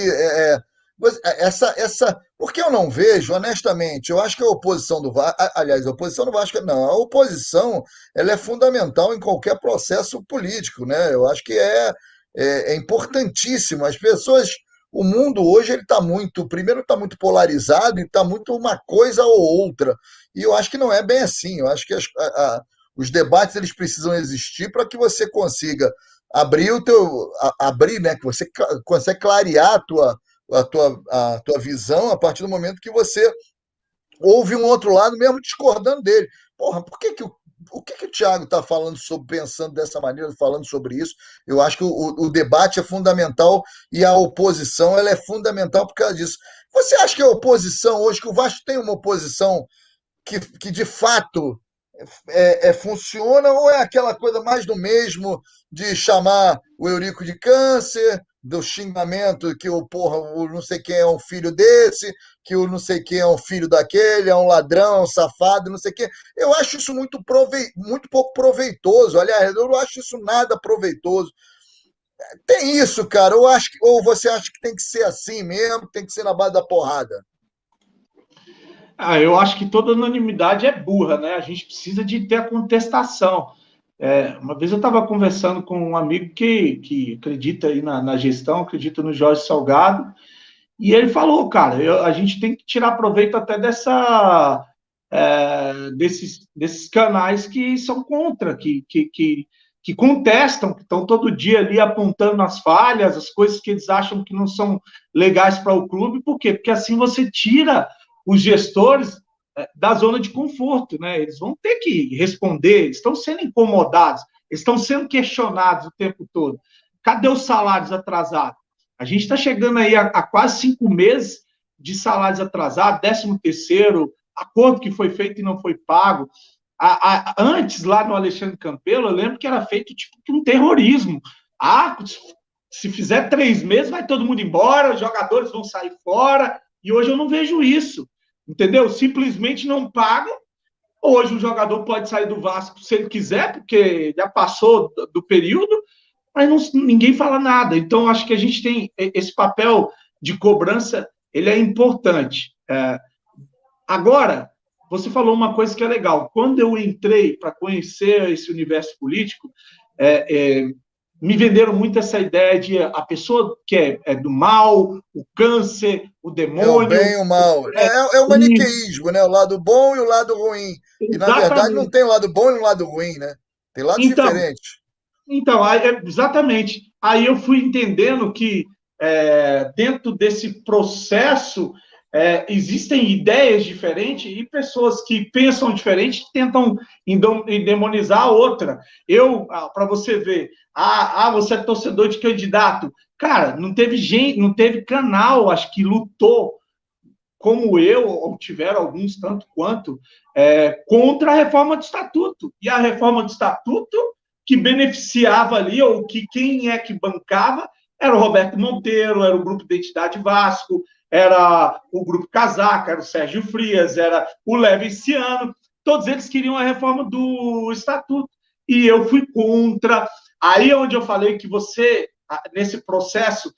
Porque eu não vejo, honestamente, eu acho que a oposição do Vasco, aliás, a oposição do Vasco, não, a oposição, ela é fundamental em qualquer processo político, né? Eu acho que é importantíssimo. As pessoas, o mundo hoje, ele está muito, primeiro está muito polarizado e está muito uma coisa ou outra. E eu acho que não é bem assim. Eu acho que os debates eles precisam existir para que você consiga abrir, né? Que você consegue clarear a tua visão a partir do momento que você ouve um outro lado, mesmo discordando dele. Porra, o que o Thiago está falando sobre, pensando dessa maneira, falando sobre isso? Eu acho que o debate é fundamental e a oposição ela é fundamental por causa disso. Você acha que a oposição hoje, que o Vasco tem uma oposição que de fato funciona, ou é aquela coisa mais do mesmo de chamar o Eurico de câncer, do xingamento que o não sei quem é um filho desse, que o não sei quem é um filho daquele, é um ladrão, é um safado, não sei o quê. Eu acho isso muito pouco proveitoso. Aliás, eu não acho isso nada proveitoso. Tem isso, cara. Ou você acha que tem que ser assim mesmo, tem que ser na base da porrada? Eu acho que toda unanimidade é burra, né? A gente precisa de ter a contestação. Uma vez eu estava conversando com um amigo que acredita aí na gestão, acredita no Jorge Salgado, e ele falou, cara, a gente tem que tirar proveito até desses canais que são contra, que contestam, que estão todo dia ali apontando as falhas, as coisas que eles acham que não são legais para o clube. Por quê? Porque assim você tira os gestores da zona de conforto, né? Eles vão ter que responder, eles estão sendo incomodados, eles estão sendo questionados o tempo todo. Cadê os salários atrasados? A gente está chegando aí a quase 5 meses de salários atrasados, 13º, acordo que foi feito e não foi pago. Antes, lá no Alexandre Campelo, eu lembro que era feito tipo um terrorismo. Se fizer 3 meses, vai todo mundo embora, os jogadores vão sair fora, e hoje eu não vejo isso, entendeu? Simplesmente não pagam. Hoje o jogador pode sair do Vasco se ele quiser, porque já passou do período, mas ninguém fala nada. Então, acho que a gente tem esse papel de cobrança, ele é importante. Agora, você falou uma coisa que é legal. Quando eu entrei para conhecer esse universo político, me venderam muito essa ideia de a pessoa que é do mal, o câncer, o demônio. É o bem e o mal. É o maniqueísmo, né? O lado bom e o lado ruim. E, na verdade, não tem um lado bom e um lado ruim, né? Tem lados diferentes. Então, exatamente. Aí eu fui entendendo que dentro desse processo existem ideias diferentes e pessoas que pensam diferente tentam endemonizar a outra. Para você ver, você é torcedor de candidato. Cara, não teve canal, acho que lutou como eu, ou tiveram alguns tanto quanto, contra a reforma do Estatuto. E a reforma do Estatuto que beneficiava ali, ou que quem é que bancava, era o Roberto Monteiro, era o Grupo Identidade Vasco, era o Grupo Casaca, era o Sérgio Frias, era o Leviciano, todos eles queriam a reforma do Estatuto, e eu fui contra. Aí é onde eu falei que você, nesse processo,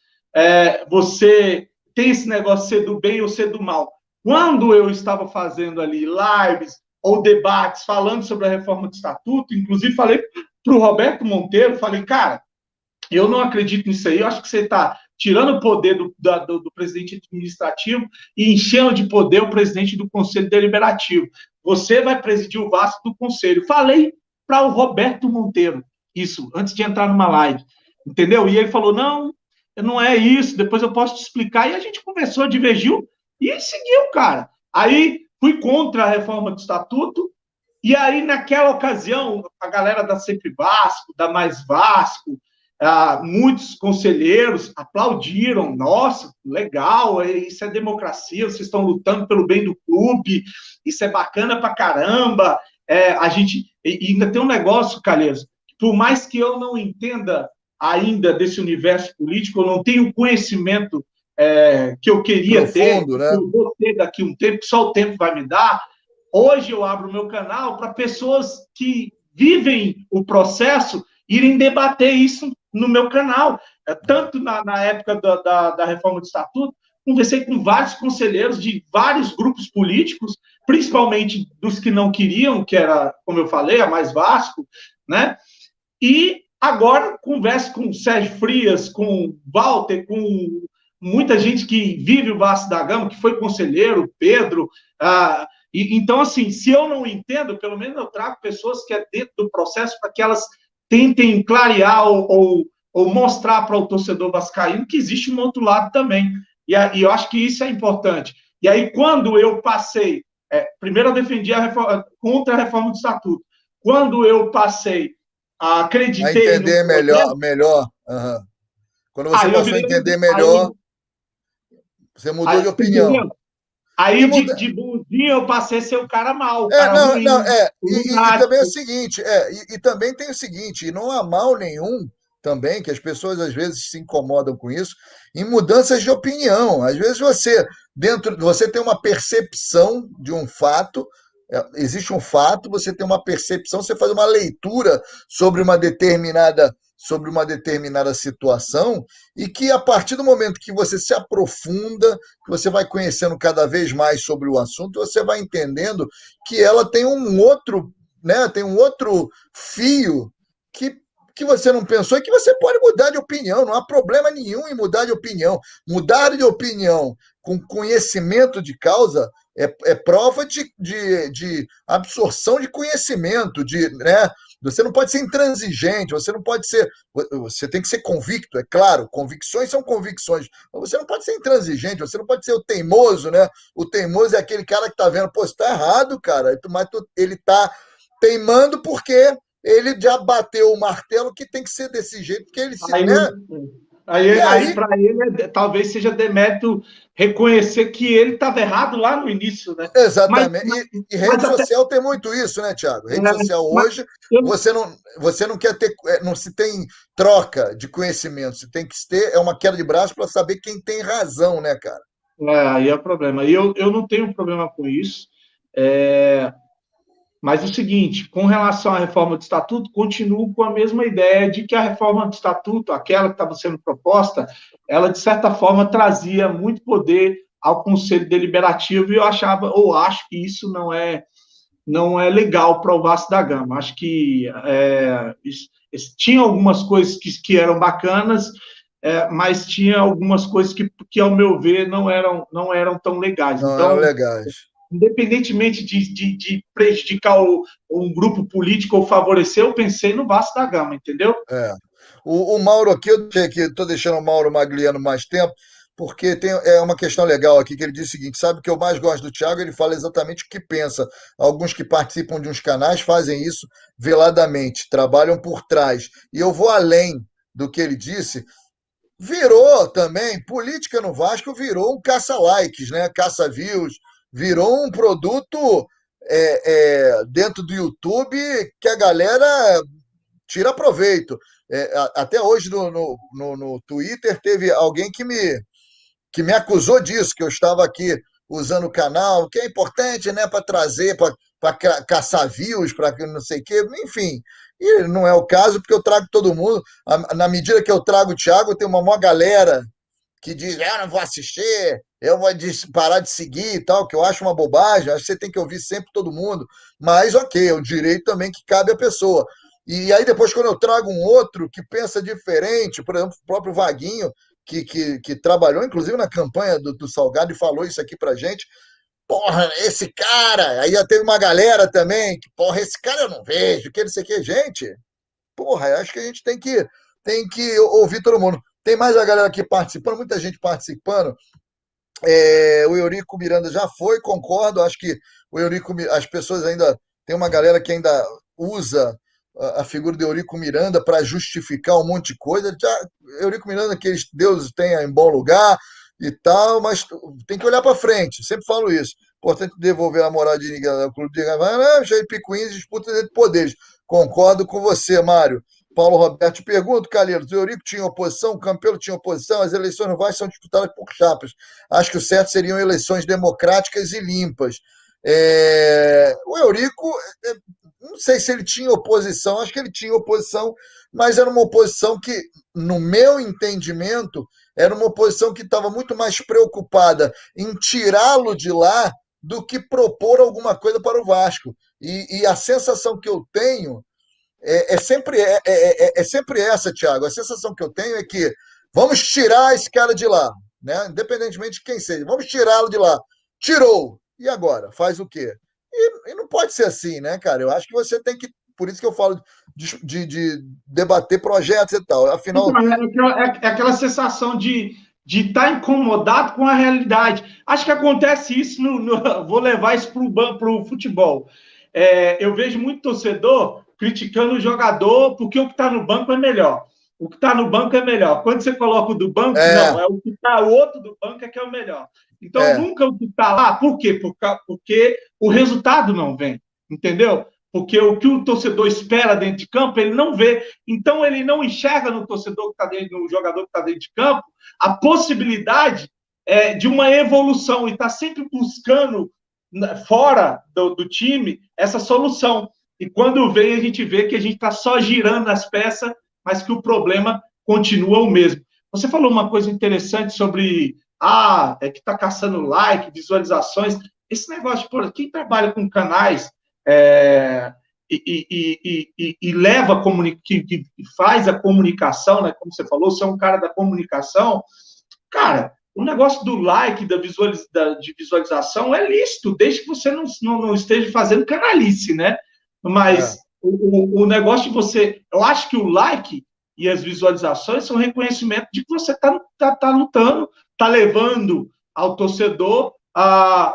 você tem esse negócio de ser do bem ou ser do mal. Quando eu estava fazendo ali lives ou debates falando sobre a reforma do Estatuto, inclusive falei para o Roberto Monteiro, falei, cara, eu não acredito nisso aí, eu acho que você está tirando o poder do presidente administrativo e enchendo de poder o presidente do Conselho Deliberativo. Você vai presidir o Vasco do Conselho. Falei para o Roberto Monteiro isso, antes de entrar numa live, entendeu? E ele falou, não é isso, depois eu posso te explicar. E a gente conversou, divergiu, e seguiu, cara. Aí fui contra a reforma do Estatuto, e aí, naquela ocasião, a galera da Sempre Vasco, da Mais Vasco, muitos conselheiros aplaudiram. Nossa, legal, isso é democracia, vocês estão lutando pelo bem do clube, isso é bacana pra caramba. E ainda tem um negócio, Calheiros, por mais que eu não entenda ainda desse universo político, eu não tenho conhecimento que eu queria profundo, ter, que eu vou ter daqui a um tempo, que só o tempo vai me dar. Hoje eu abro o meu canal para pessoas que vivem o processo irem debater isso no meu canal. Tanto na época da reforma do Estatuto, conversei com vários conselheiros de vários grupos políticos, principalmente dos que não queriam, que era, como eu falei, a Mais Vasco, né? E agora converso com o Sérgio Frias, com o Walter, com muita gente que vive o Vasco da Gama, que foi conselheiro, Pedro. Então, assim, se eu não entendo, pelo menos eu trago pessoas que é dentro do processo para que elas tentem clarear ou mostrar para o torcedor vascaíno que existe um outro lado também. E eu acho que isso é importante. E aí, quando eu passei, primeiro eu defendi contra a reforma do Estatuto. Quando eu passei acreditei a entender melhor. Uhum. Quando você passou a entender melhor, você mudou de opinião. Entendeu? Aí, de bonzinho, eu passei a ser o cara mau, o cara ruim. E também é o seguinte, e também tem o seguinte, e não há mal nenhum também, que as pessoas às vezes se incomodam com isso, em mudanças de opinião. Às vezes você tem uma percepção de um fato, existe um fato, você tem uma percepção, você faz uma leitura sobre uma determinada situação, e que a partir do momento que você se aprofunda, que você vai conhecendo cada vez mais sobre o assunto, você vai entendendo que ela tem um outro, né, tem um outro fio que você não pensou e que você pode mudar de opinião, não há problema nenhum em mudar de opinião. Mudar de opinião com conhecimento de causa é prova de absorção de conhecimento, né? Você não pode ser intransigente, você não pode ser. Você tem que ser convicto, é claro, convicções são convicções, mas você não pode ser intransigente, você não pode ser o teimoso, né? O teimoso é aquele cara que tá vendo, pô, isso tá errado, cara, mas ele tá teimando porque ele já bateu o martelo que tem que ser desse jeito, que ele se. Né? Aí para ele, talvez seja demérito reconhecer que ele estava errado lá no início, né? Exatamente. E rede social tem muito isso, né, Thiago? Rede social hoje, você não quer ter, não se tem troca de conhecimento, você tem que ter uma queda de braço para saber quem tem razão, né, cara? Aí é o problema. E eu não tenho problema com isso. Mas o seguinte, com relação à reforma do Estatuto, continuo com a mesma ideia de que a reforma do Estatuto, aquela que estava sendo proposta, ela, de certa forma, trazia muito poder ao Conselho Deliberativo, e eu acho que isso não é legal para o Vasco da Gama. Acho que tinha algumas coisas que eram bacanas, mas tinha algumas coisas que, ao meu ver, não eram tão legais. Não eram legais. Independentemente de prejudicar um grupo político ou favorecer, eu pensei no Vasco da Gama, entendeu? O Mauro aqui, eu estou deixando o Mauro Magliano mais tempo, porque tem uma questão legal aqui, que ele diz o seguinte: sabe o que eu mais gosto do Thiago? Ele fala exatamente o que pensa. Alguns que participam de uns canais fazem isso veladamente, trabalham por trás. E eu vou além do que ele disse. Virou também, política no Vasco virou um caça-likes, né? Caça-views, virou um produto dentro do YouTube que a galera tira proveito. Até hoje no Twitter teve alguém que me acusou disso, que eu estava aqui usando o canal, que é importante, né, para trazer, para caçar views, para não sei o quê, enfim. E não é o caso, porque eu trago todo mundo. Na medida que eu trago o Thiago, tem uma maior galera que diz, eu não vou assistir, eu vou parar de seguir e tal, que eu acho uma bobagem, acho que você tem que ouvir sempre todo mundo, mas ok, é o direito também que cabe à pessoa. E aí depois, quando eu trago um outro que pensa diferente, por exemplo, o próprio Vaguinho, que trabalhou, inclusive, na campanha do Salgado e falou isso aqui pra gente, porra, esse cara, aí já teve uma galera também, que, porra, esse cara eu não vejo, que não sei o que, gente, porra, acho que a gente tem que ouvir todo mundo. Tem mais a galera aqui participando, muita gente participando. O Eurico Miranda já foi, concordo. Acho que as pessoas ainda. Tem uma galera que ainda usa a figura de Eurico Miranda para justificar um monte de coisa. Eurico Miranda, que Deus tenha em bom lugar e tal, mas tem que olhar para frente. Sempre falo isso. Importante devolver a moral de ninguém ao clube de Havana, já Picuins, disputa entre poderes. Concordo com você, Mário. Paulo Roberto, te pergunto, Calheiros, o Eurico tinha oposição, o Campelo tinha oposição, as eleições no Vasco são disputadas por chapas. Acho que o certo seriam eleições democráticas e limpas. O Eurico, não sei se ele tinha oposição, acho que ele tinha oposição, mas era uma oposição que, no meu entendimento, era uma oposição que estava muito mais preocupada em tirá-lo de lá do que propor alguma coisa para o Vasco. E a sensação que eu tenho é sempre essa, Thiago. A sensação que eu tenho é que vamos tirar esse cara de lá, né? Independentemente de quem seja, vamos tirá-lo de lá. Tirou. E agora? Faz o quê? E não pode ser assim, né, cara? Eu acho que você tem que. Por isso que eu falo de debater projetos e tal. Afinal. Então, é aquela sensação de estar incomodado com a realidade. Acho que acontece isso, vou levar isso para o futebol. Eu vejo muito torcedor criticando o jogador porque o que está no banco é melhor. O que está no banco é melhor. Quando você coloca o do banco, não, é o que está o outro do banco que é o melhor. Então, nunca o que está lá. Por quê? Porque o resultado não vem, entendeu? Porque o que o torcedor espera dentro de campo, ele não vê. Então, ele não enxerga no torcedor que está dentro, no jogador que está dentro de campo, a possibilidade de uma evolução e está sempre buscando fora do time essa solução. E quando vem, a gente vê que a gente está só girando as peças, mas que o problema continua o mesmo. Você falou uma coisa interessante sobre que está caçando like, visualizações. Esse negócio, quem trabalha com canais e leva que faz a comunicação, né? Como você falou, você é um cara da comunicação, cara, o negócio do like, de visualização é lícito, desde que você não esteja fazendo canalice, né? Mas o negócio de você... Eu acho que o like e as visualizações são reconhecimento de que você tá lutando, tá levando ao torcedor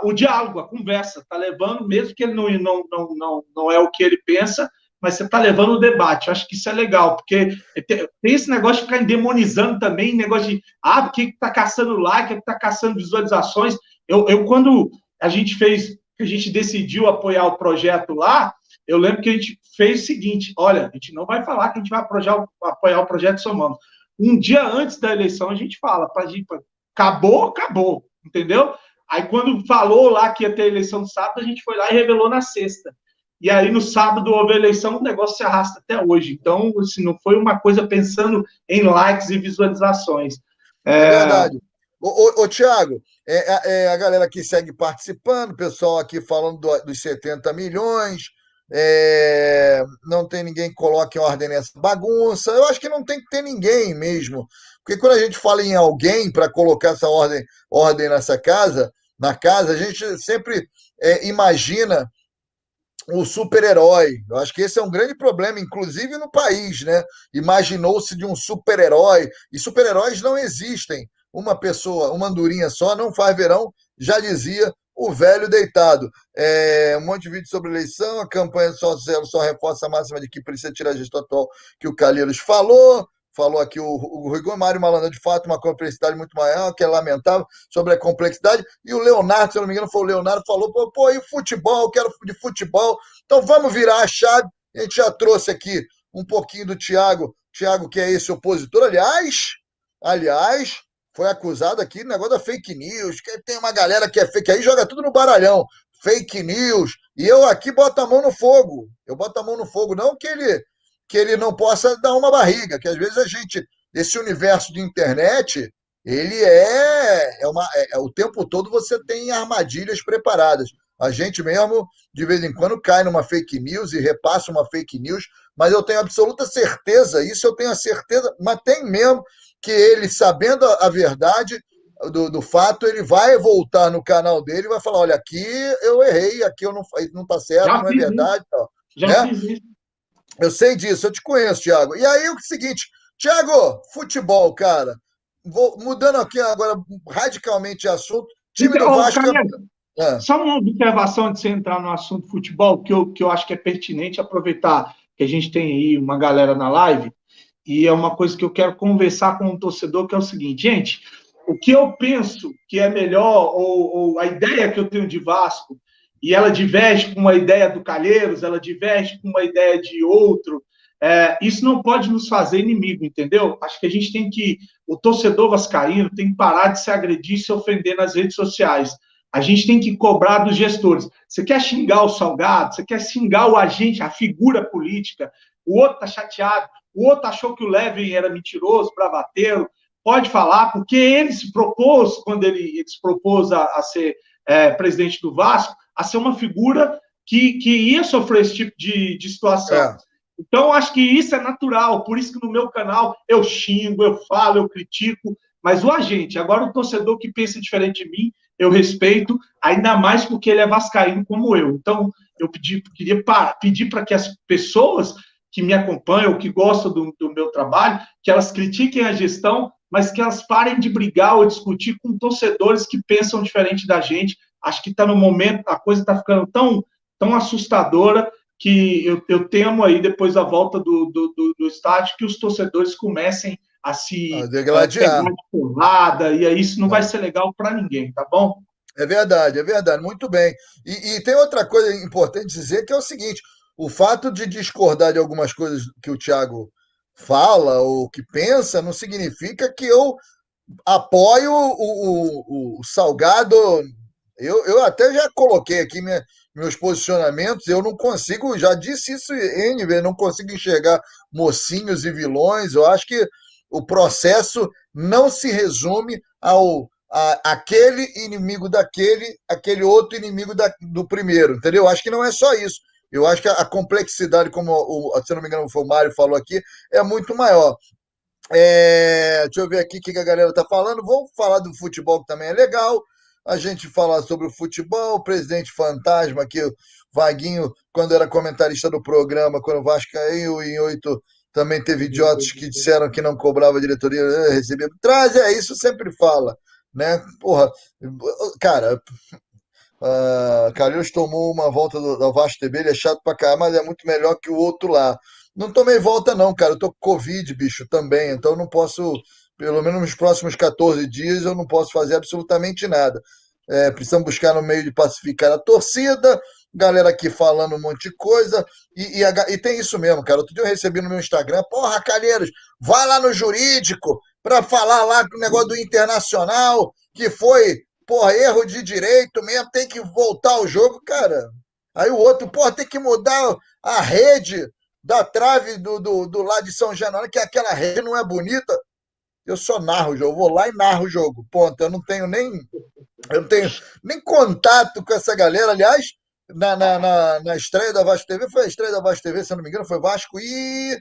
o diálogo, a conversa, tá levando, mesmo que ele não é o que ele pensa, mas você tá levando o debate. Eu acho que isso é legal, porque tem esse negócio de ficar endemonizando também, negócio de, porque tá caçando like, que tá caçando visualizações. Quando a gente decidiu apoiar o projeto lá, eu lembro que a gente fez o seguinte: olha, a gente não vai falar que a gente vai apoiar o projeto Somando. Um dia antes da eleição, a gente fala, acabou, entendeu? Aí, quando falou lá que ia ter eleição no sábado, a gente foi lá e revelou na sexta. E aí, no sábado, houve a eleição, o negócio se arrasta até hoje. Então, assim, não foi uma coisa pensando em likes e visualizações. É verdade. Ô, Thiago, a galera aqui segue participando, o pessoal aqui falando dos 70 milhões, não tem ninguém que coloque em ordem nessa bagunça. Eu acho que não tem que ter ninguém mesmo, porque quando a gente fala em alguém para colocar essa ordem na casa, a gente sempre imagina o super-herói. Eu acho que esse é um grande problema, inclusive no país, né? Imaginou-se de um super-herói, e super-heróis não existem. Uma pessoa, uma andorinha só, não faz verão, já dizia o velho deitado. Um monte de vídeo sobre eleição, a campanha só reforça a máxima de que precisa tirar a gestão atual que o Calheiros falou aqui o Rui Mário Malandro, de fato, uma complexidade muito maior, que é lamentável, sobre a complexidade, e o Leonardo, se eu não me engano, foi o Leonardo, falou, e futebol, quero de futebol, então vamos virar a chave. A gente já trouxe aqui um pouquinho do Thiago, que é esse opositor, aliás, foi acusado aqui do negócio da fake news, que tem uma galera que é fake, aí joga tudo no baralhão, fake news, e eu aqui boto a mão no fogo, não que ele não possa dar uma barriga, que às vezes esse universo de internet, ele o tempo todo você tem armadilhas preparadas. A gente mesmo, de vez em quando, cai numa fake news e repassa uma fake news, mas eu tenho absoluta certeza, mas tem mesmo, que ele, sabendo a verdade do fato, ele vai voltar no canal dele e vai falar, olha, aqui eu errei, aqui não tá certo, não é verdade. Fiz isso. Eu sei disso, eu te conheço, Thiago. E aí, o seguinte, Thiago, futebol, cara. Vou mudando aqui agora radicalmente de assunto. Time do Vasco. Só uma observação antes de você entrar no assunto futebol, que eu acho que é pertinente aproveitar que a gente tem aí uma galera na live, e é uma coisa que eu quero conversar com o torcedor, que é o seguinte, gente, o que eu penso que é melhor, ou a ideia que eu tenho de Vasco, e ela diverge com uma ideia do Calheiros, ela diverge com uma ideia de outro, isso não pode nos fazer inimigo, entendeu? Acho que a gente o torcedor vascaíno tem que parar de se agredir e se ofender nas redes sociais. A gente tem que cobrar dos gestores. Você quer xingar o Salgado, você quer xingar o agente, a figura política, o outro está chateado, o outro achou que o Levin era mentiroso, bravateiro, pode falar, porque ele se propôs, quando ele se propôs a ser presidente do Vasco, a ser uma figura que ia sofrer esse tipo de situação. Então, acho que isso é natural, por isso que no meu canal eu xingo, eu falo, eu critico, mas o agente, agora o torcedor que pensa diferente de mim, eu respeito, ainda mais porque ele é vascaíno como eu. Então, eu queria pedir para que as pessoas que me acompanham, que gostam do meu trabalho, que elas critiquem a gestão, mas que elas parem de brigar ou discutir com torcedores que pensam diferente da gente. Acho que está no momento, a coisa está ficando tão assustadora que eu temo aí, depois da volta do estádio, que os torcedores comecem a se pegar de porrada, e aí isso não vai ser legal para ninguém, tá bom? É verdade, muito bem. E tem outra coisa importante dizer, que é o seguinte, o fato de discordar de algumas coisas que o Thiago fala ou que pensa, não significa que eu apoio o Salgado. Eu até já coloquei aqui meus posicionamentos, eu não consigo, já disse isso N vezes, não consigo enxergar mocinhos e vilões. Eu acho que o processo não se resume aquele inimigo aquele outro inimigo do primeiro, entendeu? Eu acho que não é só isso. Eu acho que a complexidade, como, se não me engano, foi o Mário falou aqui, é muito maior. Deixa eu ver aqui o que a galera está falando. Vamos falar do futebol, que também é legal. A gente falar sobre o futebol, o presidente fantasma, que o Vaguinho, quando era comentarista do programa, quando o Vasco caiu, em 8 também teve idiotas que disseram que não cobrava a diretoria, recebia. Traz, isso sempre fala, né? Porra, cara, Calheiros tomou uma volta da Vasco TV, ele é chato pra caramba, mas é muito melhor que o outro lá. Não tomei volta não, cara, eu tô com Covid, bicho, também, então eu não posso, pelo menos nos próximos 14 dias, eu não posso fazer absolutamente nada. Precisamos buscar no meio de pacificar a torcida, galera aqui falando um monte de coisa, e tem isso mesmo, cara. Outro dia eu recebi no meu Instagram, porra, Calheiros, vai lá no jurídico pra falar lá do negócio do Internacional, que foi, porra, erro de direito mesmo, tem que voltar o jogo, cara. Aí o outro, porra, tem que mudar a rede da trave do lado de São Januário, que aquela rede não é bonita. Eu só narro o jogo, vou lá e narro o jogo, ponto. Eu não tenho nem contato com essa galera. Aliás, na estreia da Vasco TV, foi a estreia da Vasco TV, se eu não me engano, foi Vasco e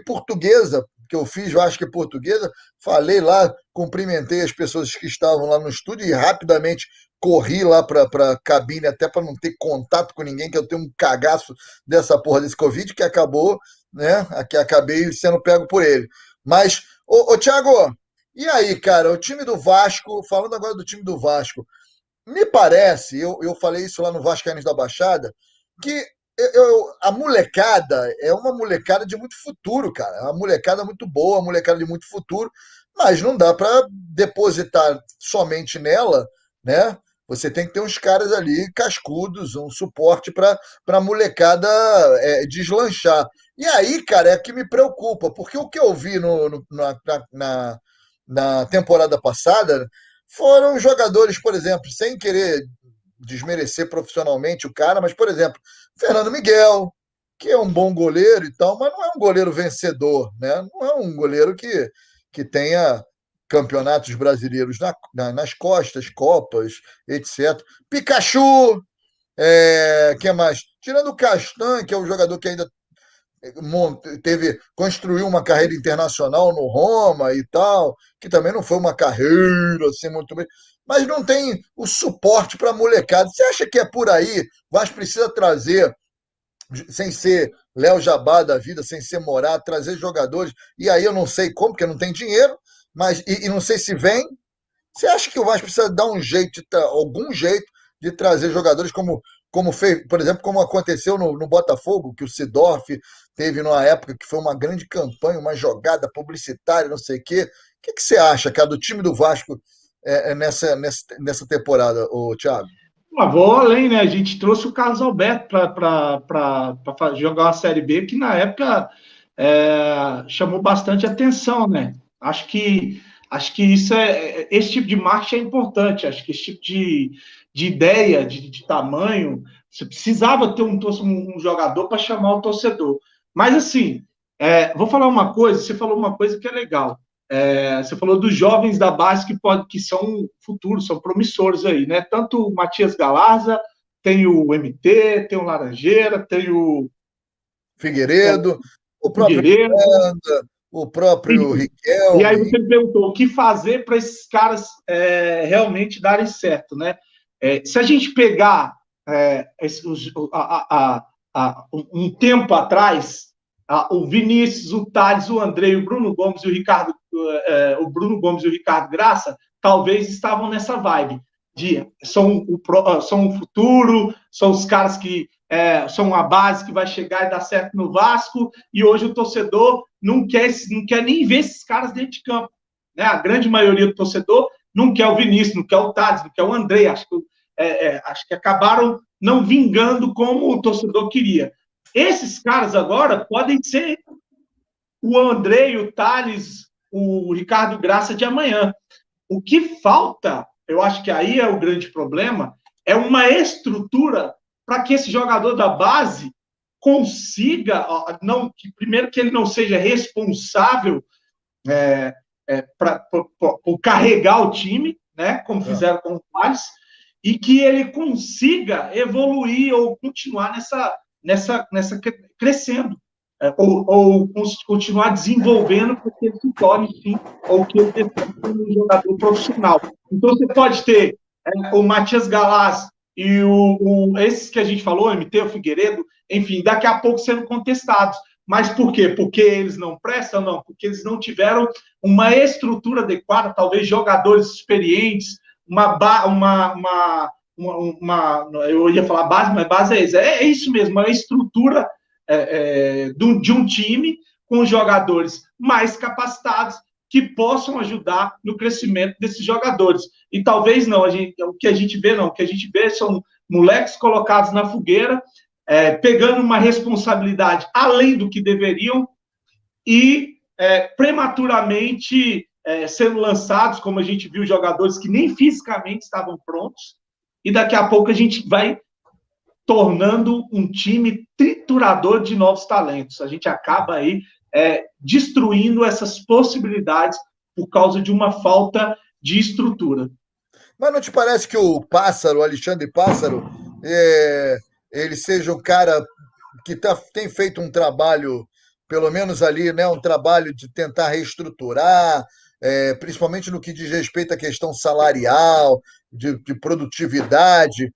Portuguesa, que eu fiz Vasco e Portuguesa, falei lá, cumprimentei as pessoas que estavam lá no estúdio e rapidamente corri lá para a cabine, até para não ter contato com ninguém, que eu tenho um cagaço dessa porra desse Covid, que acabou, né, que acabei sendo pego por ele. Mas, ô Thiago, e aí, cara, o time do Vasco, falando agora do time do Vasco, me parece, eu falei isso lá no Vascaínos da Baixada, que a molecada é uma molecada de muito futuro, cara. É uma molecada muito boa, uma molecada de muito futuro, mas não dá para depositar somente nela, né? Você tem que ter uns caras ali cascudos, um suporte para a molecada deslanchar. E aí, cara, é que me preocupa, porque o que eu vi na temporada passada foram jogadores, por exemplo, sem querer desmerecer profissionalmente o cara, mas, por exemplo, Fernando Miguel, que é um bom goleiro e tal, mas não é um goleiro vencedor, né? Não é um goleiro que tenha campeonatos brasileiros nas costas, Copas, etc. Pikachu, que mais? Tirando o Castan, que é um jogador que ainda construiu uma carreira internacional no Roma e tal, que também não foi uma carreira assim muito bem, mas não tem o suporte para a molecada. Você acha que é por aí? O Vasco precisa trazer, sem ser Léo Jabá da vida, sem ser Morato, trazer jogadores, e aí eu não sei como, porque não tem dinheiro, mas e não sei se vem. Você acha que o Vasco precisa dar um jeito, algum jeito de trazer jogadores como fez, por exemplo, como aconteceu no Botafogo, que o Seedorf teve numa época que foi uma grande campanha, uma jogada publicitária, não sei o quê. O que você acha, cara, do time do Vasco nessa temporada, Thiago? Vou além, né? A gente trouxe o Carlos Alberto para jogar uma Série B, que na época chamou bastante atenção, né? Acho que Acho que esse tipo de marketing é importante. Acho que esse tipo de ideia, de tamanho, você precisava ter um jogador para chamar o torcedor. Mas, assim, vou falar uma coisa, você falou uma coisa que é legal. Você falou dos jovens da base que são futuros, são promissores aí, né? Tanto o Matias Galarza, tem o MT, tem o Laranjeira, tem o Figueiredo, o próprio Figueiredo. Miranda, o próprio E aí Riquelme. você me perguntou o que fazer para esses caras realmente darem certo, né? Se a gente pegar um tempo atrás, o Vinícius, o Thales, o Andrei, o Bruno Gomes e o Ricardo, o Bruno Gomes e o Ricardo Graça, talvez estavam nessa vibe de são o futuro, são os caras que são a base que vai chegar e dar certo no Vasco, e hoje o torcedor não quer nem ver esses caras dentro de campo. Né? A grande maioria do torcedor não quer o Vinícius, não quer o Thales, não quer o Andrei. Acho que acabaram não vingando como o torcedor queria. Esses caras agora podem ser o Andrei, o Thales, o Ricardo Graça de amanhã. O que falta, eu acho que aí é o grande problema, é uma estrutura para que esse jogador da base consiga, primeiro que ele não seja responsável por carregar o time, né, como fizeram com o Thales, e que ele consiga evoluir ou continuar nessa crescendo, ou continuar desenvolvendo para que ele se torne, sim, ou que ele seja um jogador profissional. Então, você pode ter o Matias Galaz e esses que a gente falou, o MT, o Figueiredo, enfim, daqui a pouco sendo contestados. Mas por quê? Porque eles não prestam? Não, porque eles não tiveram uma estrutura adequada, talvez jogadores experientes, eu ia falar base, mas base é isso. É isso mesmo, uma estrutura de um time com jogadores mais capacitados que possam ajudar no crescimento desses jogadores. E talvez não, o que a gente vê são moleques colocados na fogueira, pegando uma responsabilidade além do que deveriam e prematuramente sendo lançados, como a gente viu, jogadores que nem fisicamente estavam prontos, e daqui a pouco a gente vai tornando um time triturador de novos talentos. A gente acaba aí destruindo essas possibilidades por causa de uma falta de estrutura. Mas não te parece que o Alexandre Pássaro, ele seja o cara que tem feito um trabalho, pelo menos ali, né, um trabalho de tentar reestruturar, principalmente no que diz respeito à questão salarial, de produtividade.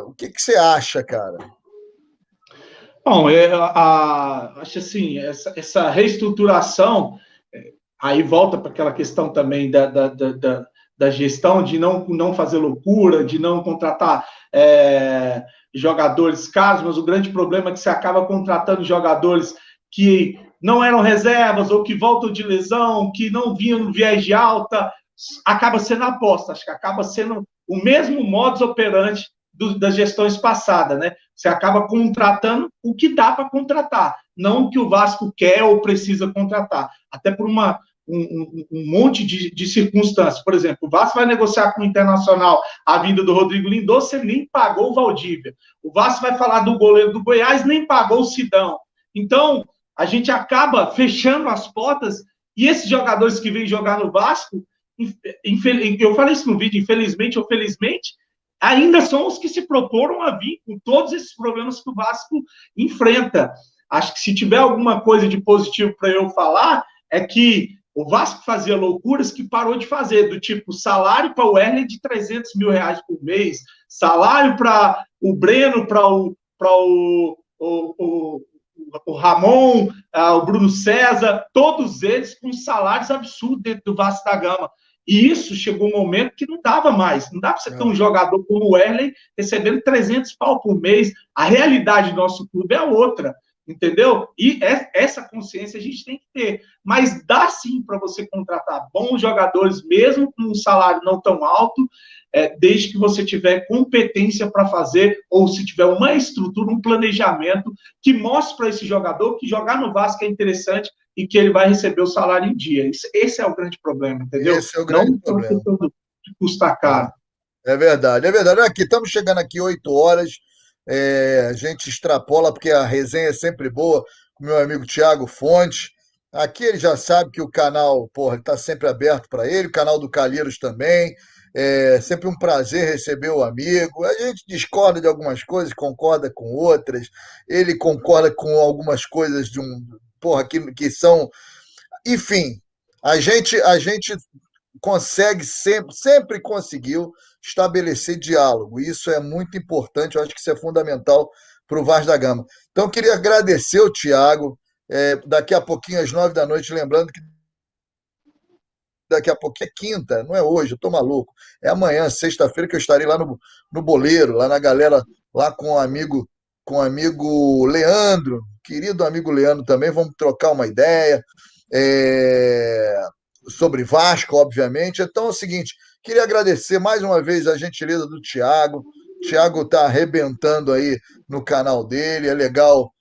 O que você acha, cara? Bom, acho assim, essa reestruturação, aí volta para aquela questão também da gestão, de não fazer loucura, de não contratar jogadores caros, mas o grande problema é que você acaba contratando jogadores que não eram reservas ou que voltam de lesão, que não vinham no viés de alta, acaba sendo aposta, acho que acaba sendo o mesmo modus operandi das gestões passadas, né? Você acaba contratando o que dá para contratar, não o que o Vasco quer ou precisa contratar, até por um monte de circunstâncias. Por exemplo, o Vasco vai negociar com o Internacional a vinda do Rodrigo Lindoso, ele nem pagou o Valdívia. O Vasco vai falar do goleiro do Goiás, nem pagou o Sidão. Então, a gente acaba fechando as portas e esses jogadores que vêm jogar no Vasco, eu falei isso no vídeo, infelizmente ou felizmente, ainda são os que se proporam a vir com todos esses problemas que o Vasco enfrenta. Acho que se tiver alguma coisa de positivo para eu falar, é que o Vasco fazia loucuras que parou de fazer, do tipo salário para o Erle de R$300 mil por mês, salário para o Breno, para o Ramon, o Bruno César, todos eles com salários absurdos dentro do Vasco da Gama. E isso chegou um momento que não dava mais. Não dá para você ter um jogador como o Erle recebendo 300 pau por mês. A realidade do nosso clube é outra, entendeu? E essa consciência a gente tem que ter. Mas dá sim para você contratar bons jogadores, mesmo com um salário não tão alto, desde que você tiver competência para fazer, ou se tiver uma estrutura, um planejamento que mostre para esse jogador que jogar no Vasco é interessante e que ele vai receber o salário em dia. Esse é o grande problema, entendeu? Esse é o Não grande pela problema. questão de custar caro. É verdade, é verdade. Aqui, estamos chegando aqui 8 horas, a gente extrapola, porque a resenha é sempre boa, com meu amigo Tiago Fontes. Aqui ele já sabe que o canal, porra, está sempre aberto para ele, o canal do Calheiros também. É sempre um prazer receber o amigo. A gente discorda de algumas coisas, concorda com outras. Ele concorda com algumas coisas de um, porra, que são. Enfim, a gente consegue sempre conseguiu estabelecer diálogo. Isso é muito importante, eu acho que isso é fundamental para o Vaz da Gama. Então, eu queria agradecer o Tiago. Daqui a pouquinho, às 9 da noite, lembrando que daqui a pouquinho é quinta, não é hoje, eu estou maluco. É amanhã, sexta-feira, que eu estarei lá no Boleiro, lá na galera, lá com o amigo Leandro, querido amigo Leandro também, vamos trocar uma ideia. É, sobre Vasco, obviamente. Então é o seguinte, queria agradecer mais uma vez a gentileza do Thiago. O Thiago está arrebentando aí no canal dele, é legal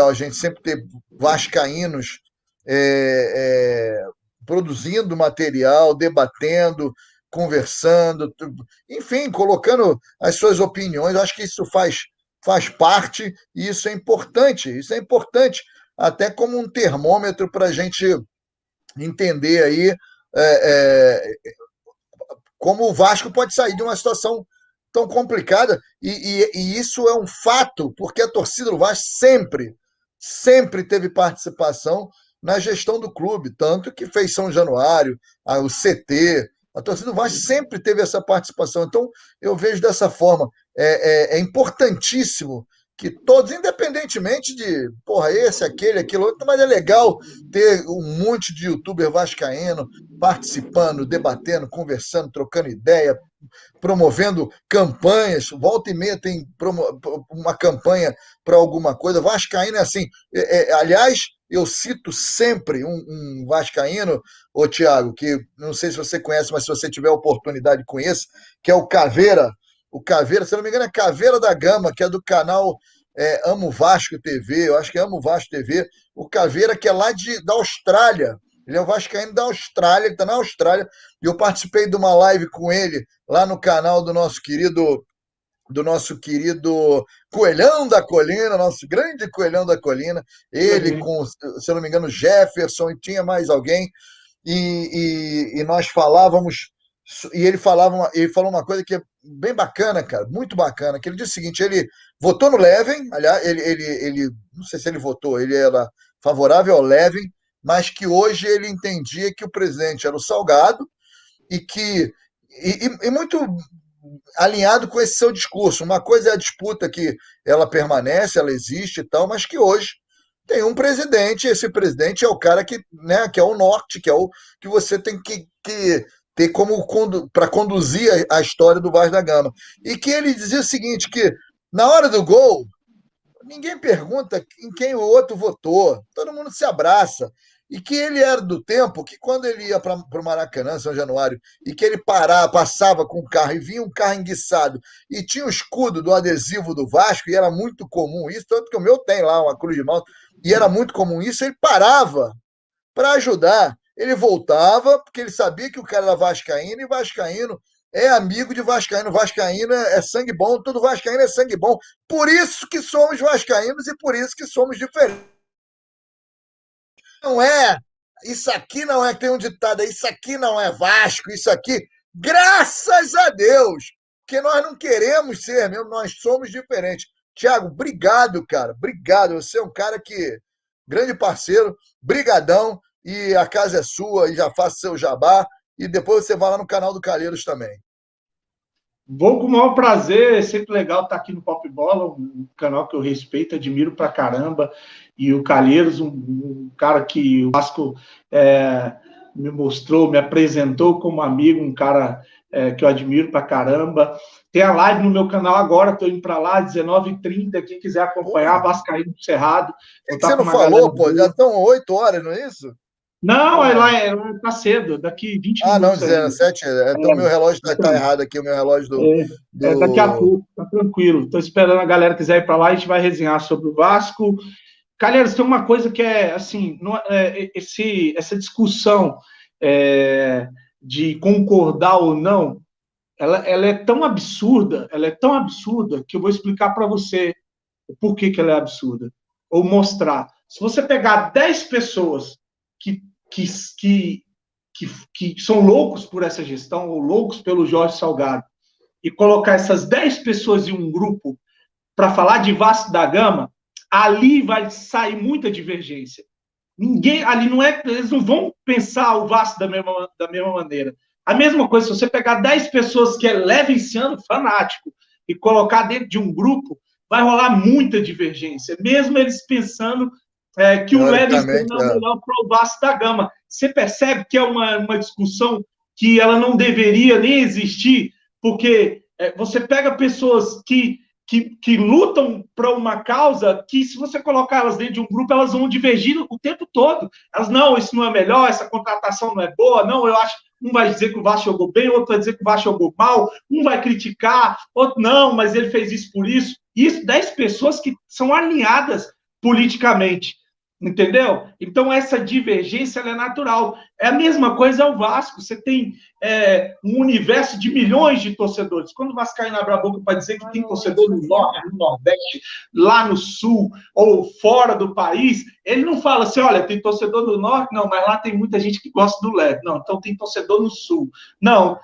a gente sempre ter vascaínos é, produzindo material, debatendo, conversando, enfim, colocando as suas opiniões. Eu acho que isso faz parte e isso é importante até como um termômetro para a gente entender aí é, é, como o Vasco pode sair de uma situação tão complicada, e isso é um fato, porque a torcida do Vasco sempre teve participação na gestão do clube, tanto que fez São Januário, o CT, a torcida do Vasco sempre teve essa participação. Então, eu vejo dessa forma, é importantíssimo que todos, independentemente de, porra, esse, aquele, aquilo outro, mas é legal ter um monte de youtuber vascaíno participando, debatendo, conversando, trocando ideia, promovendo campanhas. Volta e meia tem uma campanha para alguma coisa. Vascaíno é assim. Aliás, eu cito sempre um vascaíno, ô Tiago, que não sei se você conhece, mas se você tiver oportunidade, conheça, que é o Caveira. O Caveira, se não me engano, é Caveira da Gama, que é do canal Amo Vasco TV, eu acho que é Amo Vasco TV. O Caveira, que é lá da Austrália. Ele é o vascaíno da Austrália, ele está na Austrália, e eu participei de uma live com ele lá no canal do nosso querido Coelhão da Colina, nosso grande Coelhão da Colina, ele com, se eu não me engano, Jefferson, e tinha mais alguém, e nós falávamos, e ele falou uma coisa que é bem bacana, cara, muito bacana, que ele disse o seguinte, ele votou no Leven, aliás, ele não sei se ele votou, ele era favorável ao Leven, mas que hoje ele entendia que o presidente era o Salgado e que e muito alinhado com esse seu discurso. Uma coisa é a disputa que ela permanece, ela existe e tal, mas que hoje tem um presidente, esse presidente é o cara que, né, que é o norte, que é o que você tem que ter como para conduzir a história do Vaz da Gama. E que ele dizia o seguinte, que na hora do gol, ninguém pergunta em quem o outro votou, todo mundo se abraça. E que ele era do tempo que quando ele ia para o Maracanã, São Januário, e que ele passava com o carro e vinha um carro enguiçado e tinha o escudo do adesivo do Vasco, e era muito comum isso, tanto que o meu tem lá uma cruz de malta, e era muito comum isso, ele parava para ajudar. Ele voltava, porque ele sabia que o cara era vascaíno, e vascaíno é amigo de vascaíno. Vascaíno é sangue bom, todo vascaíno é sangue bom. Por isso que somos vascaínos e por isso que somos diferentes. Não é, isso aqui não é, tem um ditado aí, isso aqui não é Vasco, isso aqui, graças a Deus, porque nós não queremos ser mesmo, nós somos diferentes. Tiago, obrigado, cara, obrigado, você é um cara que, grande parceiro, brigadão, e a casa é sua, e já faça seu jabá, e depois você vai lá no canal do Calheiros também. Vou com o maior prazer, é sempre legal estar aqui no Pop Bola, um canal que eu respeito, admiro pra caramba, e o Calheiros, um cara que o Vasco me mostrou, me apresentou como amigo, um cara que eu admiro pra caramba. Tem a live no meu canal agora, estou indo para lá, 19h30, quem quiser acompanhar, Vascaíno do Cerrado. O que você não falou, pô? Já estão 8 horas, não é isso? Não, lá tá cedo, daqui 20 Ah, não, minutos. 17. Então, meu relógio tá errado aqui, o meu relógio do... Daqui a pouco, tá tranquilo. Estou esperando a galera que quiser ir para lá, a gente vai resenhar sobre o Vasco. Calheiros, tem uma coisa que é, assim, essa discussão de concordar ou não, ela é tão absurda, que eu vou explicar para você por que ela é absurda, ou mostrar. Se você pegar 10 pessoas que são loucos por essa gestão, ou loucos pelo Jorge Salgado, e colocar essas 10 pessoas em um grupo para falar de Vasco da Gama, ali vai sair muita divergência. Ninguém, ali eles não vão pensar o Vasco da mesma maneira. A mesma coisa, se você pegar 10 pessoas que levam esse ano fanático e colocar dentro de um grupo, vai rolar muita divergência, mesmo eles pensando que o Livingston é o melhor para o Vasco da Gama. Você percebe que é uma discussão que ela não deveria nem existir, porque você pega pessoas que lutam para uma causa que, se você colocar elas dentro de um grupo, elas vão divergir o tempo todo. Elas, não, isso não é melhor, essa contratação não é boa, não, eu acho. Um vai dizer que o Vasco jogou bem, outro vai dizer que o Vasco jogou mal, um vai criticar, outro não, mas ele fez isso por isso. Isso, 10 pessoas que são alinhadas politicamente, entendeu? Então, essa divergência ela é natural. É a mesma coisa ao Vasco. Você tem um universo de milhões de torcedores. Quando o Vascaíno abre a boca para dizer que tem torcedor no Norte, no Nordeste, lá no Sul, ou fora do país, ele não fala assim, olha, tem torcedor do Norte, não, mas lá tem muita gente que gosta do Leste. Não, então tem torcedor no Sul. Não,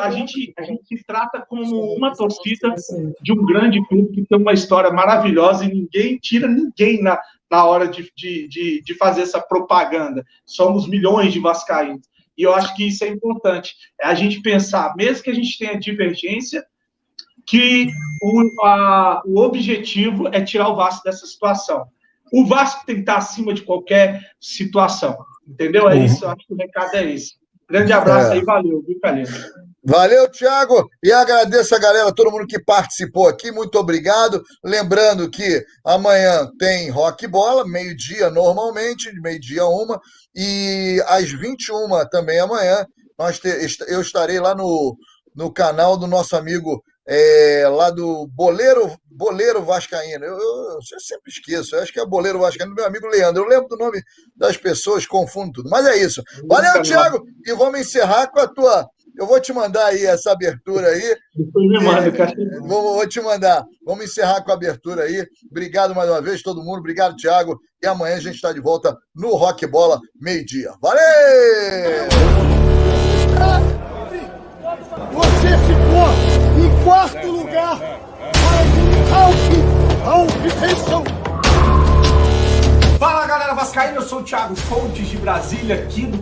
a gente se trata como uma torcida de um grande clube que tem uma história maravilhosa e ninguém tira ninguém na hora de fazer essa propaganda. Somos milhões de vascaínos. E eu acho que isso é importante. É a gente pensar, mesmo que a gente tenha divergência, que o objetivo é tirar o Vasco dessa situação. O Vasco tem que estar acima de qualquer situação. Entendeu? É isso, eu acho que o recado é esse. Grande abraço aí, valeu, viu, Calheiros? Valeu, Thiago, e agradeço a galera, todo mundo que participou aqui, muito obrigado. Lembrando que amanhã tem Rock Bola, meio-dia normalmente, de meio-dia a 1, e às 21 também amanhã, eu estarei lá no canal do nosso amigo lá do Boleiro Vascaíno. Eu sempre esqueço, eu acho que é Boleiro Vascaíno, do meu amigo Leandro. Eu lembro do nome das pessoas, confundo tudo, mas é isso. Valeu, Thiago, e vamos encerrar com a tua... Eu vou te mandar aí essa abertura aí. Depois me manda, cara. Vou te mandar. Vamos encerrar com a abertura aí. Obrigado mais uma vez, todo mundo. Obrigado, Thiago. E amanhã a gente está de volta no Rock Bola, meio-dia. Valeu! Você ficou em quarto lugar para a obtenção. Fala, galera vascaína, eu sou o Thiago Fontes de Brasília, aqui do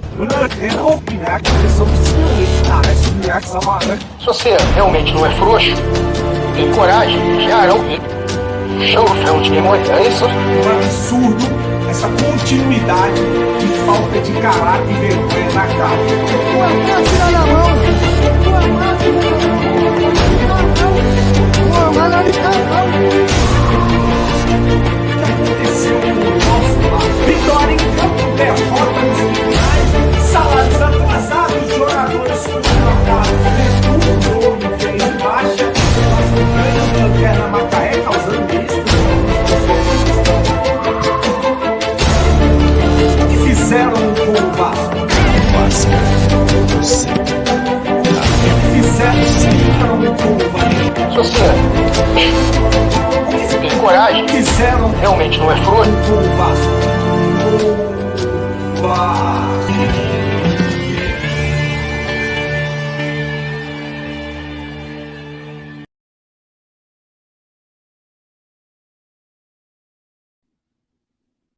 Se você realmente não é frouxo, tem coragem, já não tem. Show de memória, é isso? Um absurdo essa continuidade de falta de caráter e vergonha na cara. Uma máquina na mão. Uma máquina na mão. O que aconteceu com o nosso lado? Vitória em campo, derrota nos finais, salários atrasados, jogadores contratados, retorno, fez baixa, nosso grande lanterna Macaé causando isso. O que fizeram com o Vasco? O que fizeram com o Vasco? Se você tem coragem, Fizeram realmente não é frouxo, com o Vasco.